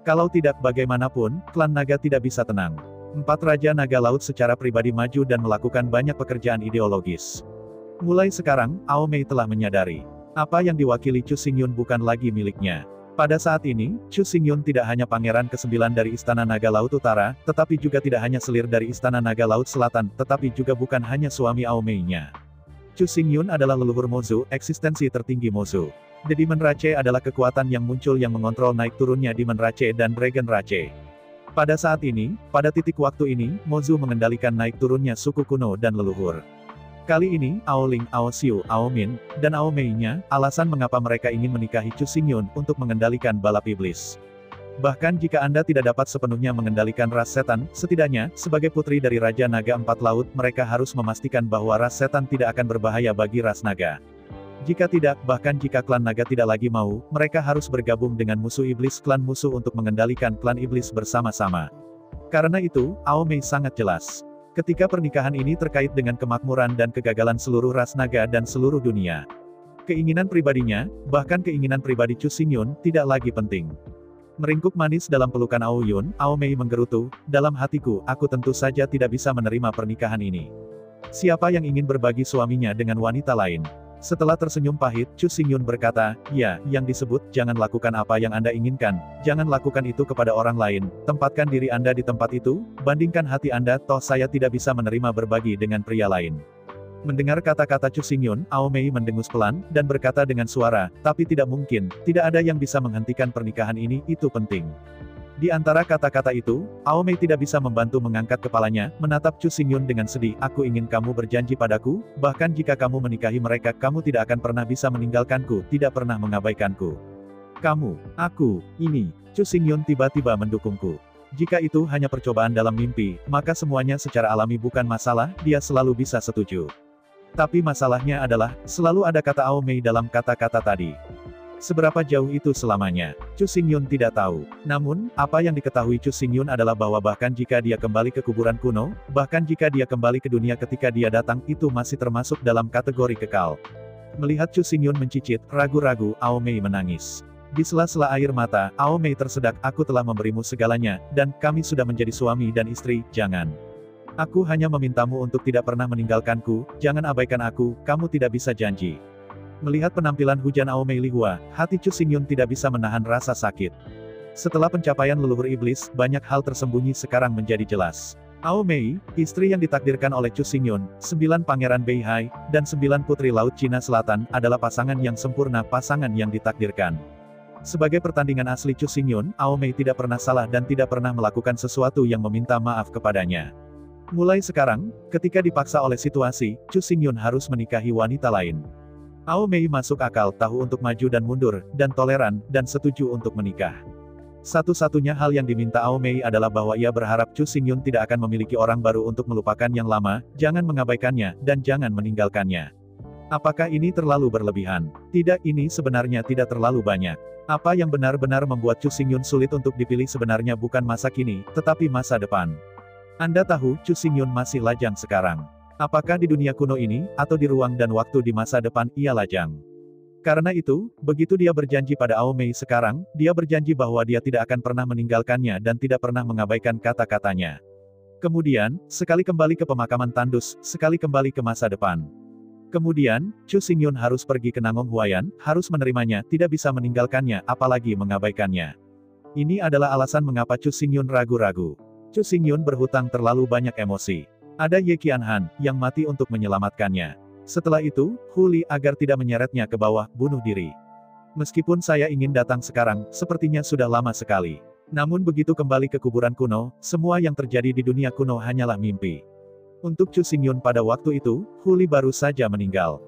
Kalau tidak, bagaimanapun, klan naga tidak bisa tenang. 4 Raja Naga Laut secara pribadi maju dan melakukan banyak pekerjaan ideologis. Mulai sekarang, Aomei telah menyadari, apa yang diwakili Chu Xingyun bukan lagi miliknya. Pada saat ini, Chu Xingyun tidak hanya pangeran ke-9 dari Istana Naga Laut Utara, tetapi juga tidak hanya selir dari Istana Naga Laut Selatan, tetapi juga bukan hanya suami Aomei-nya. Chu Xingyun adalah leluhur Mozu, eksistensi tertinggi Mozu. The Demon Rache adalah kekuatan yang muncul yang mengontrol naik turunnya Demon Rache dan Dragon Rache. Pada saat ini, pada titik waktu ini, Mozu mengendalikan naik turunnya suku kuno dan leluhur. Kali ini, Ao Ling, Ao Xiu, Ao Min, dan Ao Mei-nya, alasan mengapa mereka ingin menikahi Chu Xingyun, untuk mengendalikan balap iblis. Bahkan jika Anda tidak dapat sepenuhnya mengendalikan ras setan, setidaknya, sebagai putri dari Raja Naga Empat Laut, mereka harus memastikan bahwa ras setan tidak akan berbahaya bagi ras naga. Jika tidak, bahkan jika klan naga tidak lagi mau, mereka harus bergabung dengan musuh iblis klan musuh untuk mengendalikan klan iblis bersama-sama. Karena itu, Aomei sangat jelas. Ketika pernikahan ini terkait dengan kemakmuran dan kegagalan seluruh ras naga dan seluruh dunia. Keinginan pribadinya, bahkan keinginan pribadi Chu Xingyun, tidak lagi penting. Meringkuk manis dalam pelukan Aoyun, Aomei menggerutu, dalam hatiku, aku tentu saja tidak bisa menerima pernikahan ini. Siapa yang ingin berbagi suaminya dengan wanita lain? Setelah tersenyum pahit, Chu Xingyun berkata, ya, yang disebut, jangan lakukan apa yang Anda inginkan, jangan lakukan itu kepada orang lain, tempatkan diri Anda di tempat itu, bandingkan hati Anda, toh saya tidak bisa menerima berbagi dengan pria lain. Mendengar kata-kata Chu Xingyun, Aomei mendengus pelan, dan berkata dengan suara, tapi tidak mungkin, tidak ada yang bisa menghentikan pernikahan ini, itu penting. Di antara kata-kata itu, Aomei tidak bisa membantu mengangkat kepalanya, menatap Chu Xingyun dengan sedih, aku ingin kamu berjanji padaku, bahkan jika kamu menikahi mereka, kamu tidak akan pernah bisa meninggalkanku, tidak pernah mengabaikanku. Kamu, aku, ini, Chu Xingyun tiba-tiba mendukungku. Jika itu hanya percobaan dalam mimpi, maka semuanya secara alami bukan masalah, dia selalu bisa setuju. Tapi masalahnya adalah, selalu ada kata Aomei dalam kata-kata tadi. Seberapa jauh itu selamanya? Chu Xingyun tidak tahu. Namun, apa yang diketahui Chu Xingyun adalah bahwa bahkan jika dia kembali ke kuburan kuno, bahkan jika dia kembali ke dunia ketika dia datang, itu masih termasuk dalam kategori kekal. Melihat Chu Xingyun mencicit, ragu-ragu, Aomei menangis. Di sela-sela air mata, Aomei tersedak, aku telah memberimu segalanya, dan kami sudah menjadi suami dan istri, jangan. Aku hanya memintamu untuk tidak pernah meninggalkanku, jangan abaikan aku, kamu tidak bisa janji. Melihat penampilan hujan Aomei Lihua, hati Chu Xingyun tidak bisa menahan rasa sakit. Setelah pencapaian leluhur iblis, banyak hal tersembunyi sekarang menjadi jelas. Aomei, istri yang ditakdirkan oleh Chu Xingyun, 9 pangeran Beihai, dan 9 putri Laut Cina Selatan, adalah pasangan yang sempurna, pasangan yang ditakdirkan. Sebagai pertandingan asli Chu Xingyun, Aomei tidak pernah salah dan tidak pernah melakukan sesuatu yang meminta maaf kepadanya. Mulai sekarang, ketika dipaksa oleh situasi, Chu Xingyun harus menikahi wanita lain. Aomei masuk akal, tahu untuk maju dan mundur, dan toleran, dan setuju untuk menikah. Satu-satunya hal yang diminta Aomei adalah bahwa ia berharap Chu Xingyun tidak akan memiliki orang baru untuk melupakan yang lama, jangan mengabaikannya, dan jangan meninggalkannya. Apakah ini terlalu berlebihan? Tidak, ini sebenarnya tidak terlalu banyak. Apa yang benar-benar membuat Chu Xingyun sulit untuk dipilih sebenarnya bukan masa kini, tetapi masa depan. Anda tahu, Chu Xingyun masih lajang sekarang. Apakah di dunia kuno ini, atau di ruang dan waktu di masa depan, ia lajang. Karena itu, begitu dia berjanji pada Aomei sekarang, dia berjanji bahwa dia tidak akan pernah meninggalkannya dan tidak pernah mengabaikan kata-katanya. Kemudian, sekali kembali ke pemakaman tandus, sekali kembali ke masa depan. Kemudian, Chu Xingyun harus pergi ke Nangong Huayan, harus menerimanya, tidak bisa meninggalkannya, apalagi mengabaikannya. Ini adalah alasan mengapa Chu Xingyun ragu-ragu. Chu Xingyun berhutang terlalu banyak emosi. Ada Ye Qianhan, yang mati untuk menyelamatkannya. Setelah itu, Huli agar tidak menyeretnya ke bawah, bunuh diri. Meskipun saya ingin datang sekarang, sepertinya sudah lama sekali. Namun begitu kembali ke kuburan kuno, semua yang terjadi di dunia kuno hanyalah mimpi. Untuk Chu Xingyun pada waktu itu, Huli baru saja meninggal.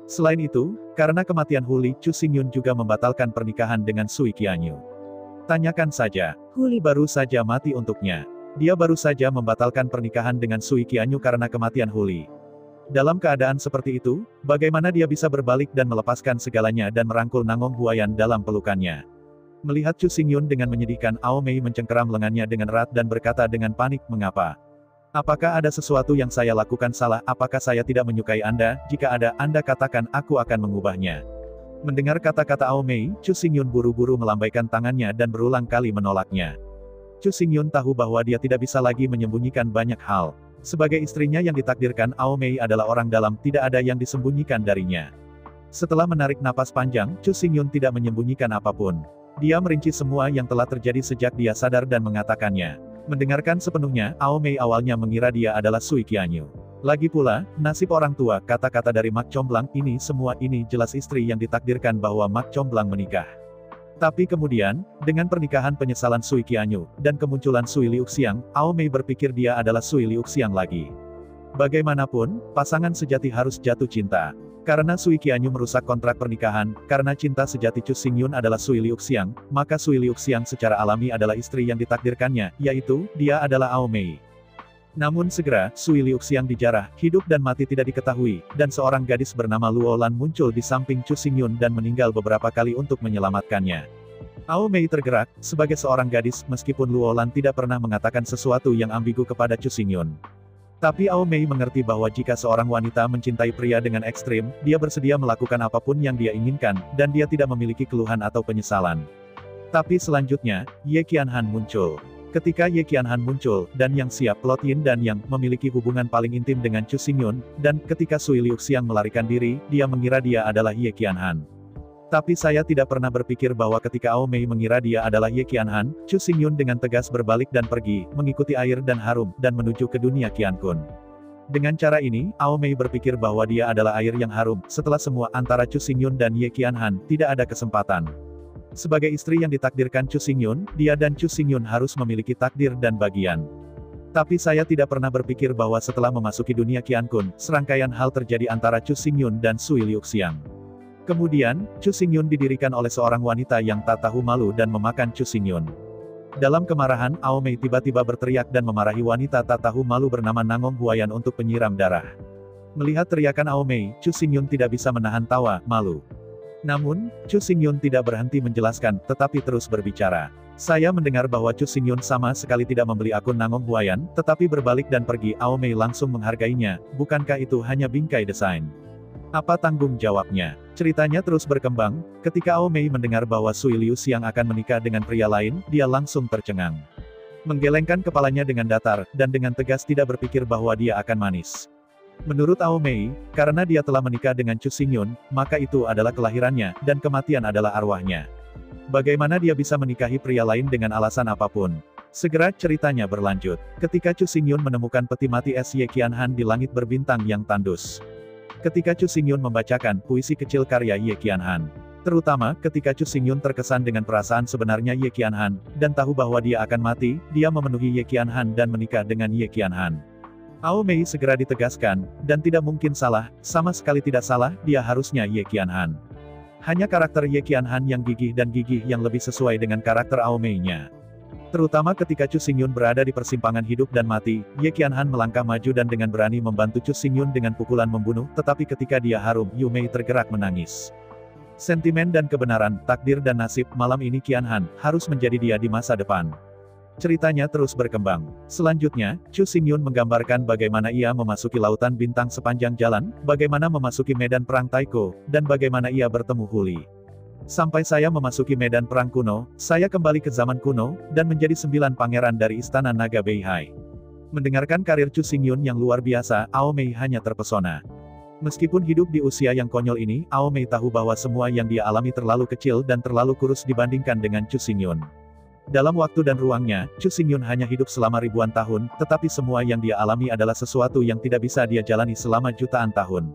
Selain itu, karena kematian Huli, Chu Xingyun juga membatalkan pernikahan dengan Sui Qianyu. Tanyakan saja, Huli baru saja mati untuknya. Dia baru saja membatalkan pernikahan dengan Sui Qianyu karena kematian Huli. Dalam keadaan seperti itu, bagaimana dia bisa berbalik dan melepaskan segalanya dan merangkul Nangong Huayan dalam pelukannya? Melihat Chu Xingyun dengan menyedihkan, Aomei mencengkeram lengannya dengan erat dan berkata dengan panik, mengapa? Apakah ada sesuatu yang saya lakukan salah? Apakah saya tidak menyukai Anda? Jika ada, Anda katakan, aku akan mengubahnya. Mendengar kata-kata Aomei, Chu Xingyun buru-buru melambaikan tangannya dan berulang kali menolaknya. Chu Xingyun tahu bahwa dia tidak bisa lagi menyembunyikan banyak hal. Sebagai istrinya yang ditakdirkan, Aomei adalah orang dalam, tidak ada yang disembunyikan darinya. Setelah menarik napas panjang, Chu Xingyun tidak menyembunyikan apapun. Dia merinci semua yang telah terjadi sejak dia sadar dan mengatakannya. Mendengarkan sepenuhnya, Aomei awalnya mengira dia adalah Sui Qianyu. Lagi pula, nasib orang tua, kata-kata dari Mak Comblang, ini semua ini jelas istri yang ditakdirkan bahwa Mak Comblang menikah. Tapi kemudian, dengan pernikahan penyesalan Sui Qianyu, dan kemunculan Sui Liuxiang, Aomei berpikir dia adalah Sui Liuxiang lagi. Bagaimanapun, pasangan sejati harus jatuh cinta. Karena Sui Qianyu merusak kontrak pernikahan, karena cinta sejati Chu Xingyun adalah Sui Liuxiang, maka Sui Liuxiang secara alami adalah istri yang ditakdirkannya, yaitu, dia adalah Aomei. Namun segera, Sui Liuxiang dijarah, hidup dan mati tidak diketahui, dan seorang gadis bernama Luo Lan muncul di samping Chu Xingyun dan meninggal beberapa kali untuk menyelamatkannya. Ao Mei tergerak, sebagai seorang gadis, meskipun Luo Lan tidak pernah mengatakan sesuatu yang ambigu kepada Chu Xingyun. Tapi Ao Mei mengerti bahwa jika seorang wanita mencintai pria dengan ekstrim, dia bersedia melakukan apapun yang dia inginkan, dan dia tidak memiliki keluhan atau penyesalan. Tapi selanjutnya, Ye Qianhan muncul. Ketika Ye Qianhan muncul, dan Yang siap, Lot Yin dan Yang memiliki hubungan paling intim dengan Chu Xingyun, dan ketika Sui Liuxiang melarikan diri, dia mengira dia adalah Ye Qianhan. Tapi saya tidak pernah berpikir bahwa ketika Ao Mei mengira dia adalah Ye Qianhan, Chu Xingyun dengan tegas berbalik dan pergi, mengikuti air dan harum, dan menuju ke dunia Qiankun. Dengan cara ini, Ao Mei berpikir bahwa dia adalah air yang harum, setelah semua antara Chu Xingyun dan Ye Qianhan, tidak ada kesempatan. Sebagai istri yang ditakdirkan Chu Xingyun, dia dan Chu Xingyun harus memiliki takdir dan bagian. Tapi saya tidak pernah berpikir bahwa setelah memasuki dunia Qiankun, serangkaian hal terjadi antara Chu Xingyun dan Sui Liuxiang. Kemudian, Chu Xingyun didirikan oleh seorang wanita yang tak tahu malu dan memakan Chu Xingyun. Dalam kemarahan, Ao Mei tiba-tiba berteriak dan memarahi wanita tak tahu malu bernama Nangong Huayan untuk penyiram darah. Melihat teriakan Ao Mei, Chu Xingyun tidak bisa menahan tawa, malu. Namun, Chu Xingyun tidak berhenti menjelaskan, tetapi terus berbicara. Saya mendengar bahwa Chu Xingyun sama sekali tidak membeli akun Nangong Huayan, tetapi berbalik dan pergi. Ao Mei langsung menghargainya, bukankah itu hanya bingkai desain? Apa tanggung jawabnya? Ceritanya terus berkembang, ketika Ao Mei mendengar bahwa Sui Liuxiang akan menikah dengan pria lain, dia langsung tercengang. Menggelengkan kepalanya dengan datar, dan dengan tegas tidak berpikir bahwa dia akan manis. Menurut Ao Mei, karena dia telah menikah dengan Chu Xingyun, maka itu adalah kelahirannya, dan kematian adalah arwahnya. Bagaimana dia bisa menikahi pria lain dengan alasan apapun? Segera ceritanya berlanjut. Ketika Chu Xingyun menemukan peti mati Ye Qianhan di langit berbintang yang tandus. Ketika Chu Xingyun membacakan puisi kecil karya Ye Qianhan. Terutama, ketika Chu Xingyun terkesan dengan perasaan sebenarnya Ye Qianhan, dan tahu bahwa dia akan mati, dia memenuhi Ye Qianhan dan menikah dengan Ye Qianhan. Ao Mei segera ditegaskan, dan tidak mungkin salah, sama sekali tidak salah, dia harusnya Ye Qianhan. Hanya karakter Ye Qianhan yang gigih dan gigih yang lebih sesuai dengan karakter Ao Mei-nya. Terutama ketika Chu Xingyun berada di persimpangan hidup dan mati, Ye Qianhan melangkah maju dan dengan berani membantu Chu Xingyun dengan pukulan membunuh, tetapi ketika dia harum, Yu Mei tergerak menangis. Sentimen dan kebenaran, takdir dan nasib, malam ini Qianhan, harus menjadi dia di masa depan. Ceritanya terus berkembang. Selanjutnya, Chu Xingyun menggambarkan bagaimana ia memasuki lautan bintang sepanjang jalan, bagaimana memasuki medan perang Taiko, dan bagaimana ia bertemu Huli. Sampai saya memasuki medan perang kuno, saya kembali ke zaman kuno, dan menjadi 9 pangeran dari istana naga Beihai. Mendengarkan karir Chu Xingyun yang luar biasa, Ao Mei hanya terpesona. Meskipun hidup di usia yang konyol ini, Ao Mei tahu bahwa semua yang dia alami terlalu kecil dan terlalu kurus dibandingkan dengan Chu Xingyun. Dalam waktu dan ruangnya, Chu Xingyun hanya hidup selama ribuan tahun, tetapi semua yang dia alami adalah sesuatu yang tidak bisa dia jalani selama jutaan tahun.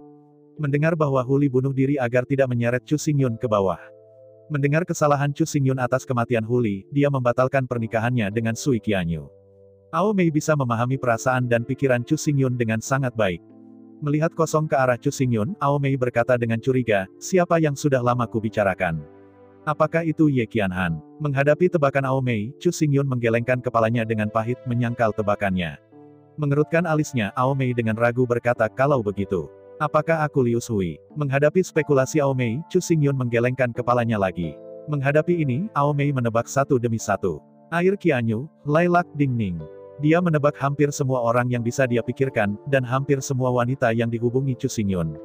Mendengar bahwa Huli bunuh diri agar tidak menyeret Chu Xingyun ke bawah. Mendengar kesalahan Chu Xingyun atas kematian Huli, dia membatalkan pernikahannya dengan Sui Qianyu. Ao Mei bisa memahami perasaan dan pikiran Chu Xingyun dengan sangat baik. Melihat kosong ke arah Chu Xingyun, Ao Mei berkata dengan curiga, siapa yang sudah lama kubicarakan? Apakah itu Ye Qianhan? Menghadapi tebakan Ao Mei, Chu Xingyun menggelengkan kepalanya dengan pahit menyangkal tebakannya. Mengerutkan alisnya, Ao Mei dengan ragu berkata, kalau begitu, apakah aku Liu Sui? Menghadapi spekulasi Ao Mei, Chu Xingyun menggelengkan kepalanya lagi. Menghadapi ini, Ao Mei menebak satu demi satu. Air Qianyu, Lailak Dingning. Dia menebak hampir semua orang yang bisa dia pikirkan, dan hampir semua wanita yang dihubungi Chu Xingyun.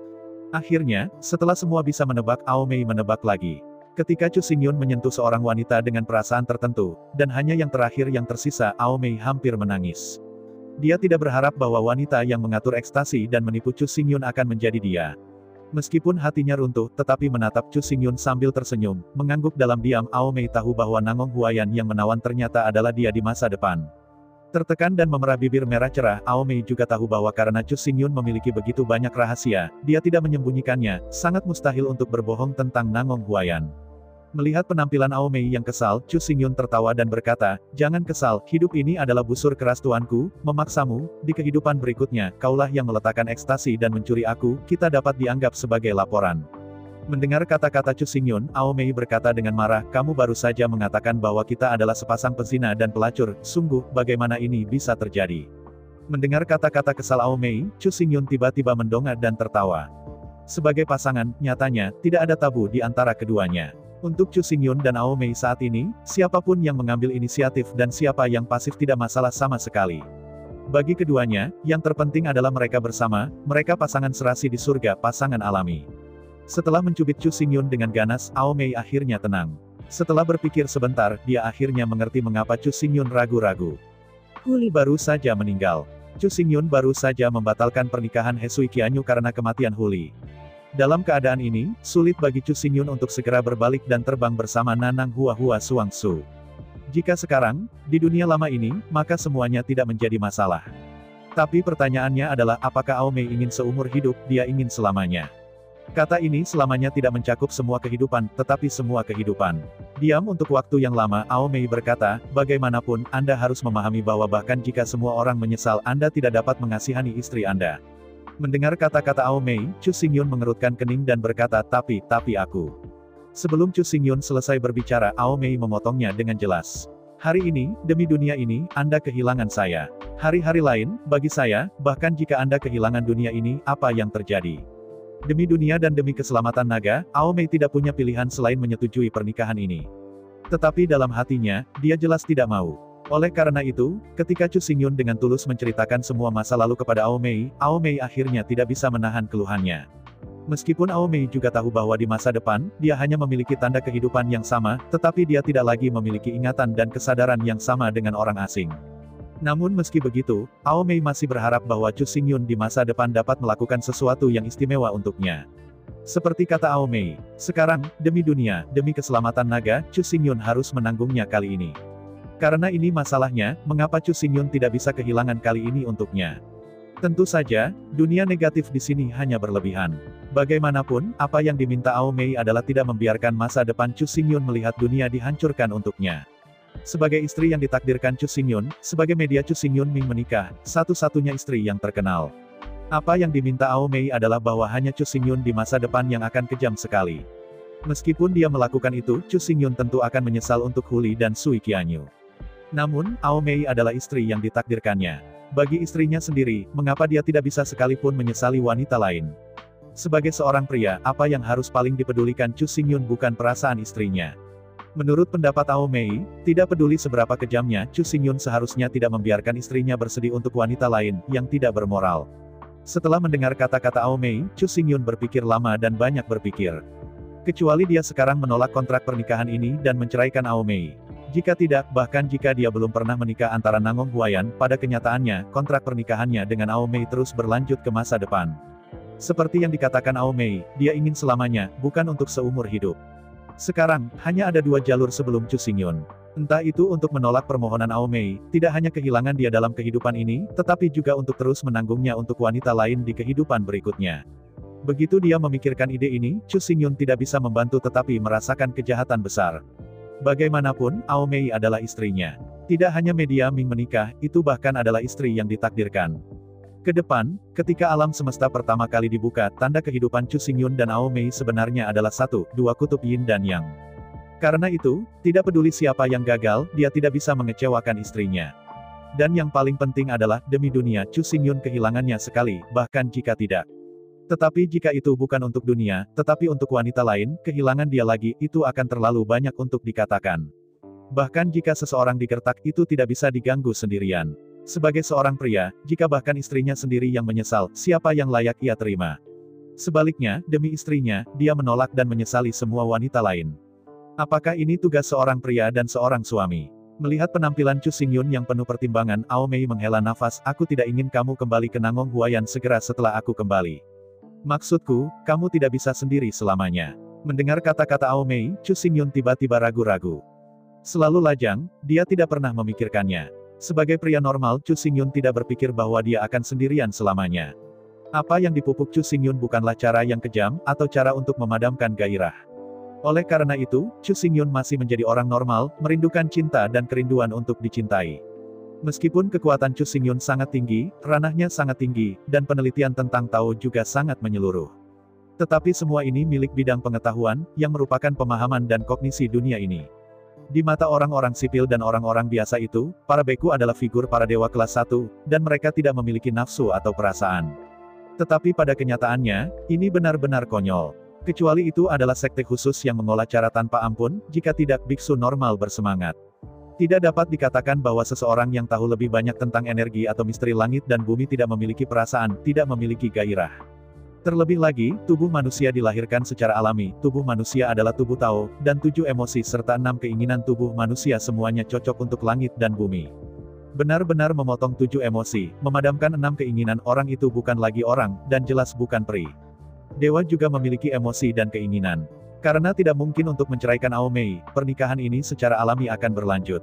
Akhirnya, setelah semua bisa menebak, Ao Mei menebak lagi. Ketika Chu Xingyun menyentuh seorang wanita dengan perasaan tertentu, dan hanya yang terakhir yang tersisa, Ao Mei hampir menangis. Dia tidak berharap bahwa wanita yang mengatur ekstasi dan menipu Chu Xingyun akan menjadi dia. Meskipun hatinya runtuh, tetapi menatap Chu Xingyun sambil tersenyum, mengangguk dalam diam, Ao Mei tahu bahwa Nangong Huayan yang menawan ternyata adalah dia di masa depan. Tertekan dan memerah bibir merah cerah, Ao Mei juga tahu bahwa karena Chu Xingyun memiliki begitu banyak rahasia, dia tidak menyembunyikannya, sangat mustahil untuk berbohong tentang Nangong Huayan. Melihat penampilan Ao Mei yang kesal, Chu Xingyun tertawa dan berkata, jangan kesal, hidup ini adalah busur keras tuanku, memaksamu, di kehidupan berikutnya, kaulah yang meletakkan ekstasi dan mencuri aku, kita dapat dianggap sebagai laporan. Mendengar kata-kata Chu Xingyun, Ao Mei berkata dengan marah, kamu baru saja mengatakan bahwa kita adalah sepasang pezina dan pelacur, sungguh, bagaimana ini bisa terjadi? Mendengar kata-kata kesal Aomei, Chu Xingyun tiba-tiba mendongak dan tertawa. Sebagai pasangan, nyatanya, tidak ada tabu di antara keduanya. Untuk Chu Xingyun dan Aomei saat ini, siapapun yang mengambil inisiatif dan siapa yang pasif tidak masalah sama sekali. Bagi keduanya, yang terpenting adalah mereka bersama, mereka pasangan serasi di surga, pasangan alami. Setelah mencubit Chu Xingyun dengan ganas, Aomei akhirnya tenang. Setelah berpikir sebentar, dia akhirnya mengerti mengapa Chu Xingyun ragu-ragu. Huli baru saja meninggal. Chu Xingyun baru saja membatalkan pernikahan He Sui Qianyu karena kematian Huli. Dalam keadaan ini, sulit bagi Chu Xingyun untuk segera berbalik dan terbang bersama Nanang Hua Suangsu. Jika sekarang, di dunia lama ini, maka semuanya tidak menjadi masalah. Tapi pertanyaannya adalah apakah Aomei ingin seumur hidup, dia ingin selamanya. Kata ini selamanya tidak mencakup semua kehidupan, tetapi semua kehidupan. Diam untuk waktu yang lama, Aomei berkata, bagaimanapun, Anda harus memahami bahwa bahkan jika semua orang menyesal, Anda tidak dapat mengasihani istri Anda. Mendengar kata-kata Aomei, Chu Xingyun mengerutkan kening dan berkata, tapi aku. Sebelum Chu Xingyun selesai berbicara, Aomei memotongnya dengan jelas. Hari ini, demi dunia ini, Anda kehilangan saya. Hari-hari lain, bagi saya, bahkan jika Anda kehilangan dunia ini, apa yang terjadi? Demi dunia dan demi keselamatan naga, Aomei tidak punya pilihan selain menyetujui pernikahan ini. Tetapi dalam hatinya, dia jelas tidak mau. Oleh karena itu, ketika Chu Xingyun dengan tulus menceritakan semua masa lalu kepada Aomei, Aomei akhirnya tidak bisa menahan keluhannya. Meskipun Aomei juga tahu bahwa di masa depan, dia hanya memiliki tanda kehidupan yang sama, tetapi dia tidak lagi memiliki ingatan dan kesadaran yang sama dengan orang asing. Namun meski begitu, Aomei masih berharap bahwa Chu Xingyun di masa depan dapat melakukan sesuatu yang istimewa untuknya. Seperti kata Aomei, sekarang, demi dunia, demi keselamatan naga, Chu Xingyun harus menanggungnya kali ini. Karena ini masalahnya, mengapa Chu Xingyun tidak bisa kehilangan kali ini untuknya? Tentu saja, dunia negatif di sini hanya berlebihan. Bagaimanapun, apa yang diminta Aomei adalah tidak membiarkan masa depan Chu Xingyun melihat dunia dihancurkan untuknya. Sebagai istri yang ditakdirkan Chu Xingyun, sebagai media Chu Xingyun Ming menikah, satu-satunya istri yang terkenal. Apa yang diminta Aomei adalah bahwa hanya Chu Xingyun di masa depan yang akan kejam sekali. Meskipun dia melakukan itu, Chu Xingyun tentu akan menyesal untuk Huli dan Sui Qianyu. Namun, Aomei adalah istri yang ditakdirkannya. Bagi istrinya sendiri, mengapa dia tidak bisa sekalipun menyesali wanita lain? Sebagai seorang pria, apa yang harus paling dipedulikan Chu Xingyun bukan perasaan istrinya. Menurut pendapat Aomei, tidak peduli seberapa kejamnya, Chu Xingyun seharusnya tidak membiarkan istrinya bersedih untuk wanita lain, yang tidak bermoral. Setelah mendengar kata-kata Aomei, Chu Xingyun berpikir lama dan banyak berpikir. Kecuali dia sekarang menolak kontrak pernikahan ini dan menceraikan Aomei. Jika tidak, bahkan jika dia belum pernah menikah antara Nangong Huayan, pada kenyataannya, kontrak pernikahannya dengan Aomei terus berlanjut ke masa depan. Seperti yang dikatakan Aomei, dia ingin selamanya, bukan untuk seumur hidup. Sekarang, hanya ada dua jalur sebelum Chu Xingyun. Entah itu untuk menolak permohonan Aomei, tidak hanya kehilangan dia dalam kehidupan ini, tetapi juga untuk terus menanggungnya untuk wanita lain di kehidupan berikutnya. Begitu dia memikirkan ide ini, Chu Xingyun tidak bisa membantu tetapi merasakan kejahatan besar. Bagaimanapun, Aomei adalah istrinya. Tidak hanya media Ming menikah, itu bahkan adalah istri yang ditakdirkan. Ke depan, ketika alam semesta pertama kali dibuka, tanda kehidupan Chu Xingyun dan Aomei sebenarnya adalah dua kutub yin dan yang. Karena itu, tidak peduli siapa yang gagal, dia tidak bisa mengecewakan istrinya. Dan yang paling penting adalah, demi dunia, Chu Xingyun kehilangannya sekali, bahkan jika tidak. Tetapi jika itu bukan untuk dunia, tetapi untuk wanita lain, kehilangan dia lagi, itu akan terlalu banyak untuk dikatakan. Bahkan jika seseorang digertak, itu tidak bisa diganggu sendirian. Sebagai seorang pria, jika bahkan istrinya sendiri yang menyesal, siapa yang layak ia terima? Sebaliknya, demi istrinya, dia menolak dan menyesali semua wanita lain. Apakah ini tugas seorang pria dan seorang suami? Melihat penampilan Chu Xingyun yang penuh pertimbangan, Aomei menghela nafas, aku tidak ingin kamu kembali ke Nangong Huayan segera setelah aku kembali. Maksudku, kamu tidak bisa sendiri selamanya. Mendengar kata-kata Aomei, Chu Xingyun tiba-tiba ragu-ragu. Selalu lajang, dia tidak pernah memikirkannya. Sebagai pria normal, Chu Xingyun tidak berpikir bahwa dia akan sendirian selamanya. Apa yang dipupuk Chu Xingyun bukanlah cara yang kejam, atau cara untuk memadamkan gairah. Oleh karena itu, Chu Xingyun masih menjadi orang normal, merindukan cinta dan kerinduan untuk dicintai. Meskipun kekuatan Chu Xingyun sangat tinggi, ranahnya sangat tinggi, dan penelitian tentang Tao juga sangat menyeluruh. Tetapi semua ini milik bidang pengetahuan, yang merupakan pemahaman dan kognisi dunia ini. Di mata orang-orang sipil dan orang-orang biasa itu, para beku adalah figur para dewa kelas 1, dan mereka tidak memiliki nafsu atau perasaan. Tetapi pada kenyataannya, ini benar-benar konyol. Kecuali itu adalah sekte khusus yang mengolah cara tanpa ampun, jika tidak biksu normal bersemangat. Tidak dapat dikatakan bahwa seseorang yang tahu lebih banyak tentang energi atau misteri langit dan bumi tidak memiliki perasaan, tidak memiliki gairah. Terlebih lagi, tubuh manusia dilahirkan secara alami, tubuh manusia adalah tubuh Tao, dan 7 emosi serta 6 keinginan tubuh manusia semuanya cocok untuk langit dan bumi. Benar-benar memotong 7 emosi, memadamkan 6 keinginan orang itu bukan lagi orang, dan jelas bukan peri. Dewa juga memiliki emosi dan keinginan. Karena tidak mungkin untuk menceraikan Aomei, pernikahan ini secara alami akan berlanjut.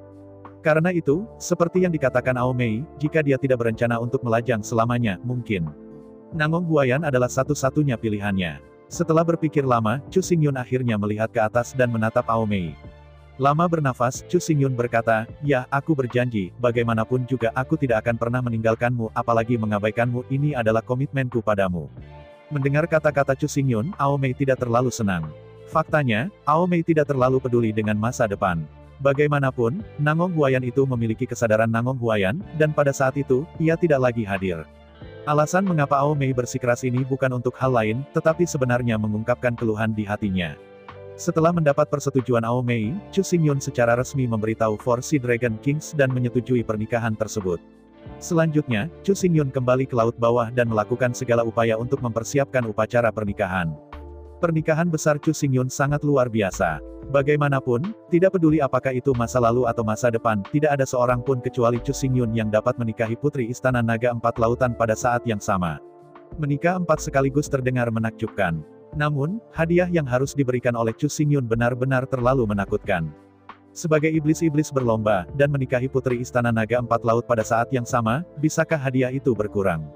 Karena itu, seperti yang dikatakan Aomei, jika dia tidak berencana untuk melajang selamanya, mungkin Nangong Huayan adalah satu-satunya pilihannya. Setelah berpikir lama, Chu Xingyun akhirnya melihat ke atas dan menatap Aomei. Lama bernafas, Chu Xingyun berkata, "Ya, aku berjanji, bagaimanapun juga aku tidak akan pernah meninggalkanmu, apalagi mengabaikanmu, ini adalah komitmenku padamu." Mendengar kata-kata Chu Xingyun, Aomei tidak terlalu senang. Faktanya, Aomei tidak terlalu peduli dengan masa depan. Bagaimanapun, Nangong Huayan itu memiliki kesadaran Nangong Huayan, dan pada saat itu, ia tidak lagi hadir. Alasan mengapa Aomei bersikeras ini bukan untuk hal lain, tetapi sebenarnya mengungkapkan keluhan di hatinya. Setelah mendapat persetujuan Aomei, Chu Xingyun secara resmi memberitahu Four Sea Dragon Kings dan menyetujui pernikahan tersebut. Selanjutnya, Chu Xingyun kembali ke Laut Bawah dan melakukan segala upaya untuk mempersiapkan upacara pernikahan. Pernikahan besar Chu Xingyun sangat luar biasa. Bagaimanapun, tidak peduli apakah itu masa lalu atau masa depan, tidak ada seorang pun kecuali Chu Xingyun yang dapat menikahi Putri Istana Naga Empat Lautan pada saat yang sama. Menikah 4 sekaligus terdengar menakjubkan. Namun, hadiah yang harus diberikan oleh Chu Xingyun benar-benar terlalu menakutkan. Sebagai iblis-iblis berlomba, dan menikahi Putri Istana Naga Empat Laut pada saat yang sama, bisakah hadiah itu berkurang?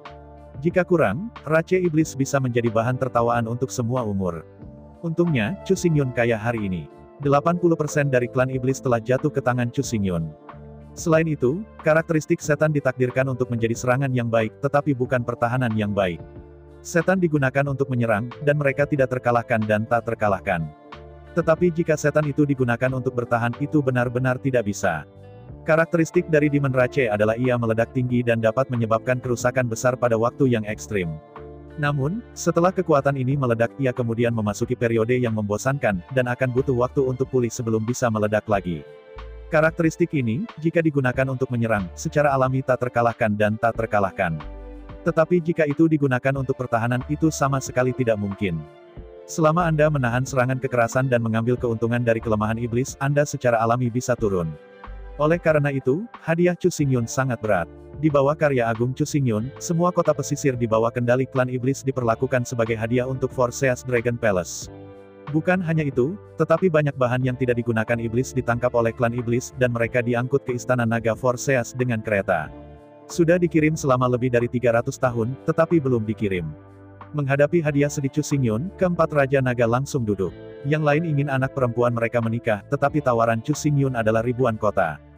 Jika kurang, Rache Iblis bisa menjadi bahan tertawaan untuk semua umur. Untungnya, Chu Xingyun kaya hari ini. 80% dari klan iblis telah jatuh ke tangan Chu Xingyun. Selain itu, karakteristik setan ditakdirkan untuk menjadi serangan yang baik, tetapi bukan pertahanan yang baik. Setan digunakan untuk menyerang, dan mereka tidak terkalahkan dan tak terkalahkan. Tetapi jika setan itu digunakan untuk bertahan, itu benar-benar tidak bisa. Karakteristik dari Demon Rache adalah ia meledak tinggi dan dapat menyebabkan kerusakan besar pada waktu yang ekstrim. Namun, setelah kekuatan ini meledak, ia kemudian memasuki periode yang membosankan, dan akan butuh waktu untuk pulih sebelum bisa meledak lagi. Karakteristik ini, jika digunakan untuk menyerang, secara alami tak terkalahkan dan tak terkalahkan. Tetapi jika itu digunakan untuk pertahanan, itu sama sekali tidak mungkin. Selama Anda menahan serangan kekerasan dan mengambil keuntungan dari kelemahan iblis, Anda secara alami bisa turun. Oleh karena itu, hadiah Chu Xingyun sangat berat. Di bawah karya agung Chu Xingyun, semua kota pesisir di bawah kendali klan iblis diperlakukan sebagai hadiah untuk Four Seas Dragon Palace. Bukan hanya itu, tetapi banyak bahan yang tidak digunakan iblis ditangkap oleh klan iblis, dan mereka diangkut ke Istana Naga Four Seas dengan kereta. Sudah dikirim selama lebih dari 300 tahun, tetapi belum dikirim. Menghadapi hadiah sedih Chu Xingyun, keempat Raja Naga langsung duduk. Yang lain ingin anak perempuan mereka menikah, tetapi tawaran Chu Xingyun adalah ribuan kota.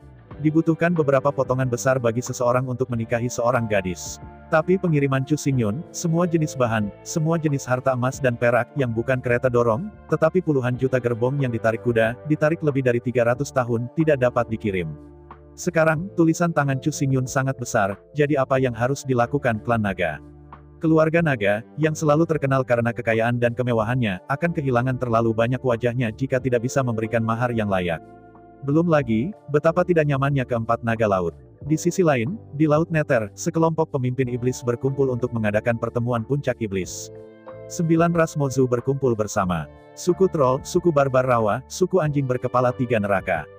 Dibutuhkan beberapa potongan besar bagi seseorang untuk menikahi seorang gadis. Tapi pengiriman Chu Xingyun, semua jenis bahan, semua jenis harta emas dan perak yang bukan kereta dorong, tetapi puluhan juta gerbong yang ditarik kuda, ditarik lebih dari 300 tahun, tidak dapat dikirim. Sekarang, tulisan tangan Chu Xingyun sangat besar, jadi apa yang harus dilakukan klan naga? Keluarga naga, yang selalu terkenal karena kekayaan dan kemewahannya, akan kehilangan terlalu banyak wajahnya jika tidak bisa memberikan mahar yang layak. Belum lagi, betapa tidak nyamannya keempat naga laut. Di sisi lain, di Laut Nether, sekelompok pemimpin iblis berkumpul untuk mengadakan pertemuan puncak iblis. 9 ras Mozu berkumpul bersama. Suku Troll, suku Barbar Rawa, suku Anjing Berkepala 3 Neraka.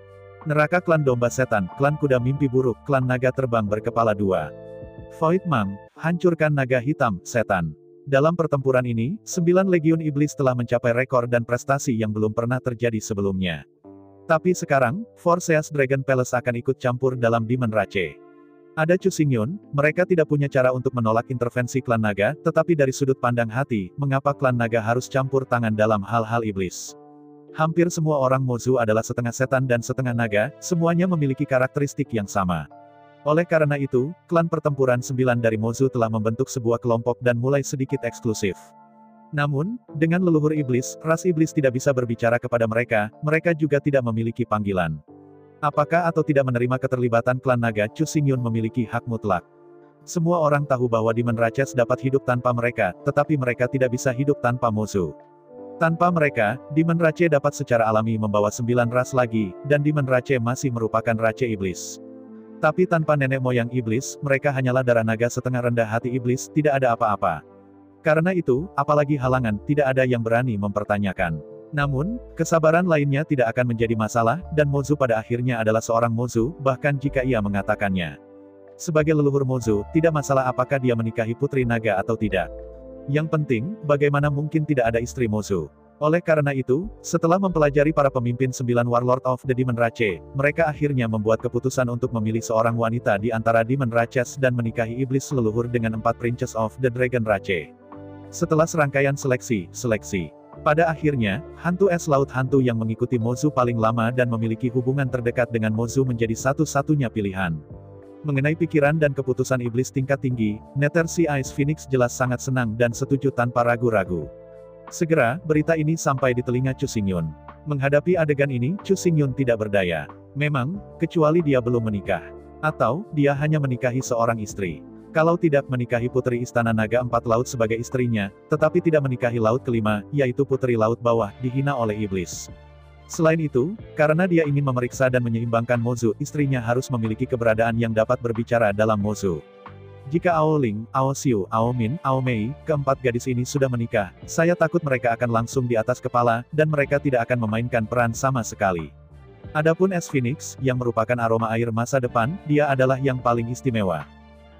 Neraka klan Domba Setan, klan Kuda Mimpi Buruk, klan Naga Terbang Berkepala 2. Void Mang, hancurkan naga hitam, setan. Dalam pertempuran ini, 9 legiun iblis telah mencapai rekor dan prestasi yang belum pernah terjadi sebelumnya. Tapi sekarang, Four Seas Dragon Palace akan ikut campur dalam Demon Rache. Ada Chu Xingyun, mereka tidak punya cara untuk menolak intervensi klan naga, tetapi dari sudut pandang hati, mengapa klan naga harus campur tangan dalam hal-hal iblis? Hampir semua orang Mozu adalah setengah setan dan setengah naga, semuanya memiliki karakteristik yang sama. Oleh karena itu, klan pertempuran 9 dari Mozu telah membentuk sebuah kelompok dan mulai sedikit eksklusif. Namun, dengan leluhur iblis, ras iblis tidak bisa berbicara kepada mereka, mereka juga tidak memiliki panggilan. Apakah atau tidak menerima keterlibatan klan naga Chu Xingyun memiliki hak mutlak. Semua orang tahu bahwa Demon Ratches dapat hidup tanpa mereka, tetapi mereka tidak bisa hidup tanpa Mozu. Tanpa mereka, Demon Ratche dapat secara alami membawa 9 ras lagi, dan Demon Ratche masih merupakan Ratche iblis. Tapi tanpa nenek moyang iblis, mereka hanyalah darah naga setengah rendah hati iblis, tidak ada apa-apa. Karena itu, apalagi halangan, tidak ada yang berani mempertanyakan. Namun, kesabaran lainnya tidak akan menjadi masalah, dan Mozu pada akhirnya adalah seorang Mozu, bahkan jika ia mengatakannya. Sebagai leluhur Mozu, tidak masalah apakah dia menikahi putri naga atau tidak. Yang penting, bagaimana mungkin tidak ada istri Mozu. Oleh karena itu, setelah mempelajari para pemimpin 9 Warlord of the Demon Ratche, mereka akhirnya membuat keputusan untuk memilih seorang wanita di antara Demon Ratches dan menikahi iblis leluhur dengan 4 Princess of the Dragon Ratche. Setelah serangkaian seleksi, pada akhirnya, hantu es laut hantu yang mengikuti Mozu paling lama dan memiliki hubungan terdekat dengan Mozu menjadi satu-satunya pilihan. Mengenai pikiran dan keputusan iblis tingkat tinggi, Nether Sea Ice Phoenix jelas sangat senang dan setuju tanpa ragu-ragu. Segera, berita ini sampai di telinga Chu Xingyun. Menghadapi adegan ini, Chu Xingyun tidak berdaya. Memang, kecuali dia belum menikah. Atau, dia hanya menikahi seorang istri. Kalau tidak menikahi Putri Istana Naga Empat Laut sebagai istrinya, tetapi tidak menikahi Laut Kelima, yaitu Putri Laut Bawah, dihina oleh iblis. Selain itu, karena dia ingin memeriksa dan menyeimbangkan Mozu, istrinya harus memiliki keberadaan yang dapat berbicara dalam Mozu. Jika Ao Ling, Ao Xiu, Ao Min, Ao Mei, keempat gadis ini sudah menikah, saya takut mereka akan langsung di atas kepala, dan mereka tidak akan memainkan peran sama sekali. Adapun Es Phoenix, yang merupakan aroma air masa depan, dia adalah yang paling istimewa.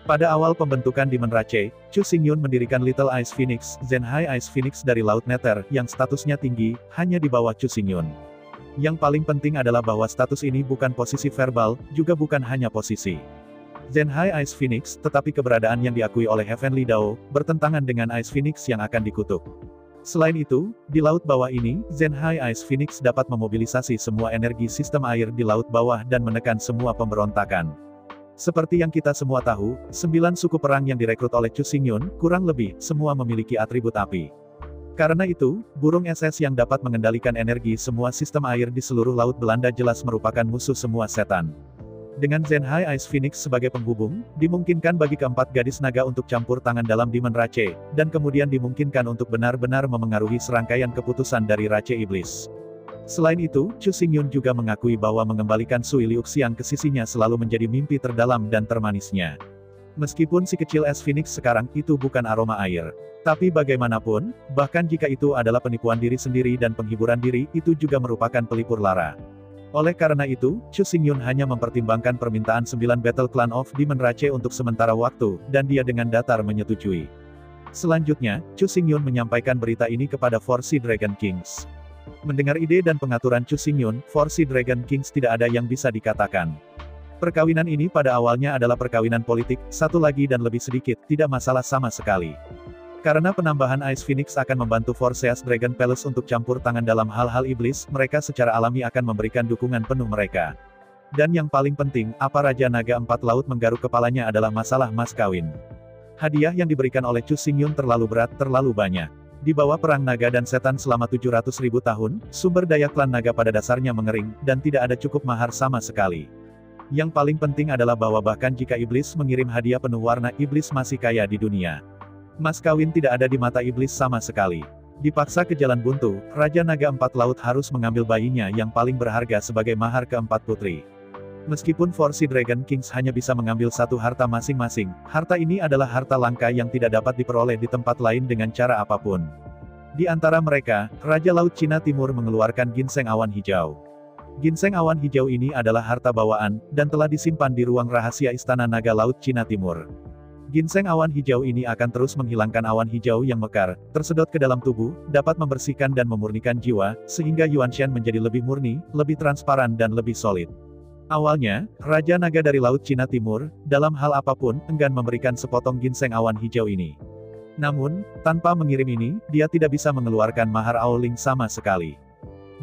Pada awal pembentukan Demon Ratche, Chu Xingyun mendirikan Little Ice Phoenix, Zenhai Ice Phoenix dari Laut Nether, yang statusnya tinggi, hanya di bawah Chu Xingyun. Yang paling penting adalah bahwa status ini bukan posisi verbal, juga bukan hanya posisi. Zenhai Ice Phoenix, tetapi keberadaan yang diakui oleh Heavenly Dao, bertentangan dengan Ice Phoenix yang akan dikutuk. Selain itu, di laut bawah ini, Zenhai Ice Phoenix dapat memobilisasi semua energi sistem air di laut bawah dan menekan semua pemberontakan. Seperti yang kita semua tahu, 9 suku perang yang direkrut oleh Chu Xingyun, kurang lebih, semua memiliki atribut api. Karena itu, burung SS yang dapat mengendalikan energi semua sistem air di seluruh Laut Belanda jelas merupakan musuh semua setan. Dengan Zenhai Ice Phoenix sebagai penghubung, dimungkinkan bagi keempat gadis naga untuk campur tangan dalam Demon Ratche, dan kemudian dimungkinkan untuk benar-benar memengaruhi serangkaian keputusan dari Ratche Iblis. Selain itu, Chu Xingyun juga mengakui bahwa mengembalikan Sui Liuxiang ke sisinya selalu menjadi mimpi terdalam dan termanisnya. Meskipun si kecil Es Phoenix sekarang itu bukan aroma air. Tapi bagaimanapun, bahkan jika itu adalah penipuan diri sendiri dan penghiburan diri, itu juga merupakan pelipur lara. Oleh karena itu, Chu Xingyun hanya mempertimbangkan permintaan 9 Battle Clan of Demon Ratche untuk sementara waktu, dan dia dengan datar menyetujui. Selanjutnya, Chu Xingyun menyampaikan berita ini kepada Forcy Dragon Kings. Mendengar ide dan pengaturan Chu Xingyun, Forcy Dragon Kings tidak ada yang bisa dikatakan. Perkawinan ini pada awalnya adalah perkawinan politik, satu lagi dan lebih sedikit, tidak masalah sama sekali. Karena penambahan Ice Phoenix akan membantu Forceas Dragon Palace untuk campur tangan dalam hal-hal iblis, mereka secara alami akan memberikan dukungan penuh mereka. Dan yang paling penting, apa Raja Naga Empat Laut menggaruk kepalanya adalah masalah mas kawin. Hadiah yang diberikan oleh Chu Xingyun terlalu berat, terlalu banyak. Di bawah perang naga dan setan selama 700.000 tahun, sumber daya klan naga pada dasarnya mengering, dan tidak ada cukup mahar sama sekali. Yang paling penting adalah bahwa bahkan jika iblis mengirim hadiah penuh warna, iblis masih kaya di dunia. Mas kawin tidak ada di mata iblis sama sekali. Dipaksa ke jalan buntu, Raja Naga Empat Laut harus mengambil bayinya yang paling berharga sebagai mahar keempat putri. Meskipun Forcy Dragon Kings hanya bisa mengambil satu harta masing-masing, harta ini adalah harta langka yang tidak dapat diperoleh di tempat lain dengan cara apapun. Di antara mereka, Raja Laut Cina Timur mengeluarkan ginseng awan hijau. Ginseng awan hijau ini adalah harta bawaan, dan telah disimpan di ruang rahasia Istana Naga Laut Cina Timur. Ginseng awan hijau ini akan terus menghilangkan awan hijau yang mekar, tersedot ke dalam tubuh, dapat membersihkan dan memurnikan jiwa, sehingga Yuanshan menjadi lebih murni, lebih transparan dan lebih solid. Awalnya, Raja Naga dari Laut Cina Timur, dalam hal apapun, enggan memberikan sepotong ginseng awan hijau ini. Namun, tanpa mengirim ini, dia tidak bisa mengeluarkan mahar Aoling sama sekali.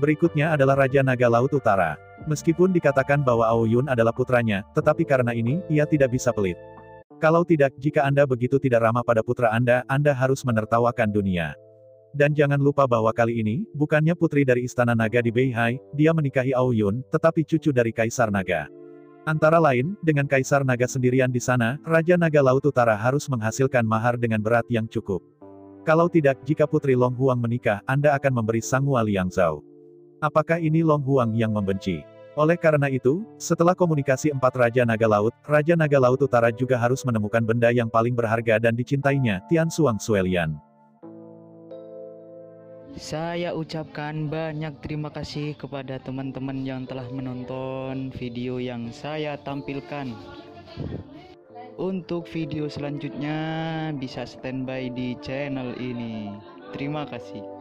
Berikutnya adalah Raja Naga Laut Utara. Meskipun dikatakan bahwa Aoyun adalah putranya, tetapi karena ini, ia tidak bisa pelit. Kalau tidak, jika Anda begitu tidak ramah pada putra Anda harus menertawakan dunia. Dan jangan lupa bahwa kali ini, bukannya putri dari Istana Naga di Beihai, dia menikahi Aoyun, tetapi cucu dari Kaisar Naga. Antara lain, dengan Kaisar Naga sendirian di sana, Raja Naga Laut Utara harus menghasilkan mahar dengan berat yang cukup. Kalau tidak, jika Putri Long Huang menikah, Anda akan memberi Sanghua Liang Zhao. Apakah ini Long Huang yang membenci? Oleh karena itu, setelah komunikasi 4 Raja Naga Laut, Raja Naga Laut Utara juga harus menemukan benda yang paling berharga dan dicintainya, Tian Xuang Suelian. Saya ucapkan banyak terima kasih kepada teman-teman yang telah menonton video yang saya tampilkan. Untuk video selanjutnya bisa standby di channel ini. Terima kasih.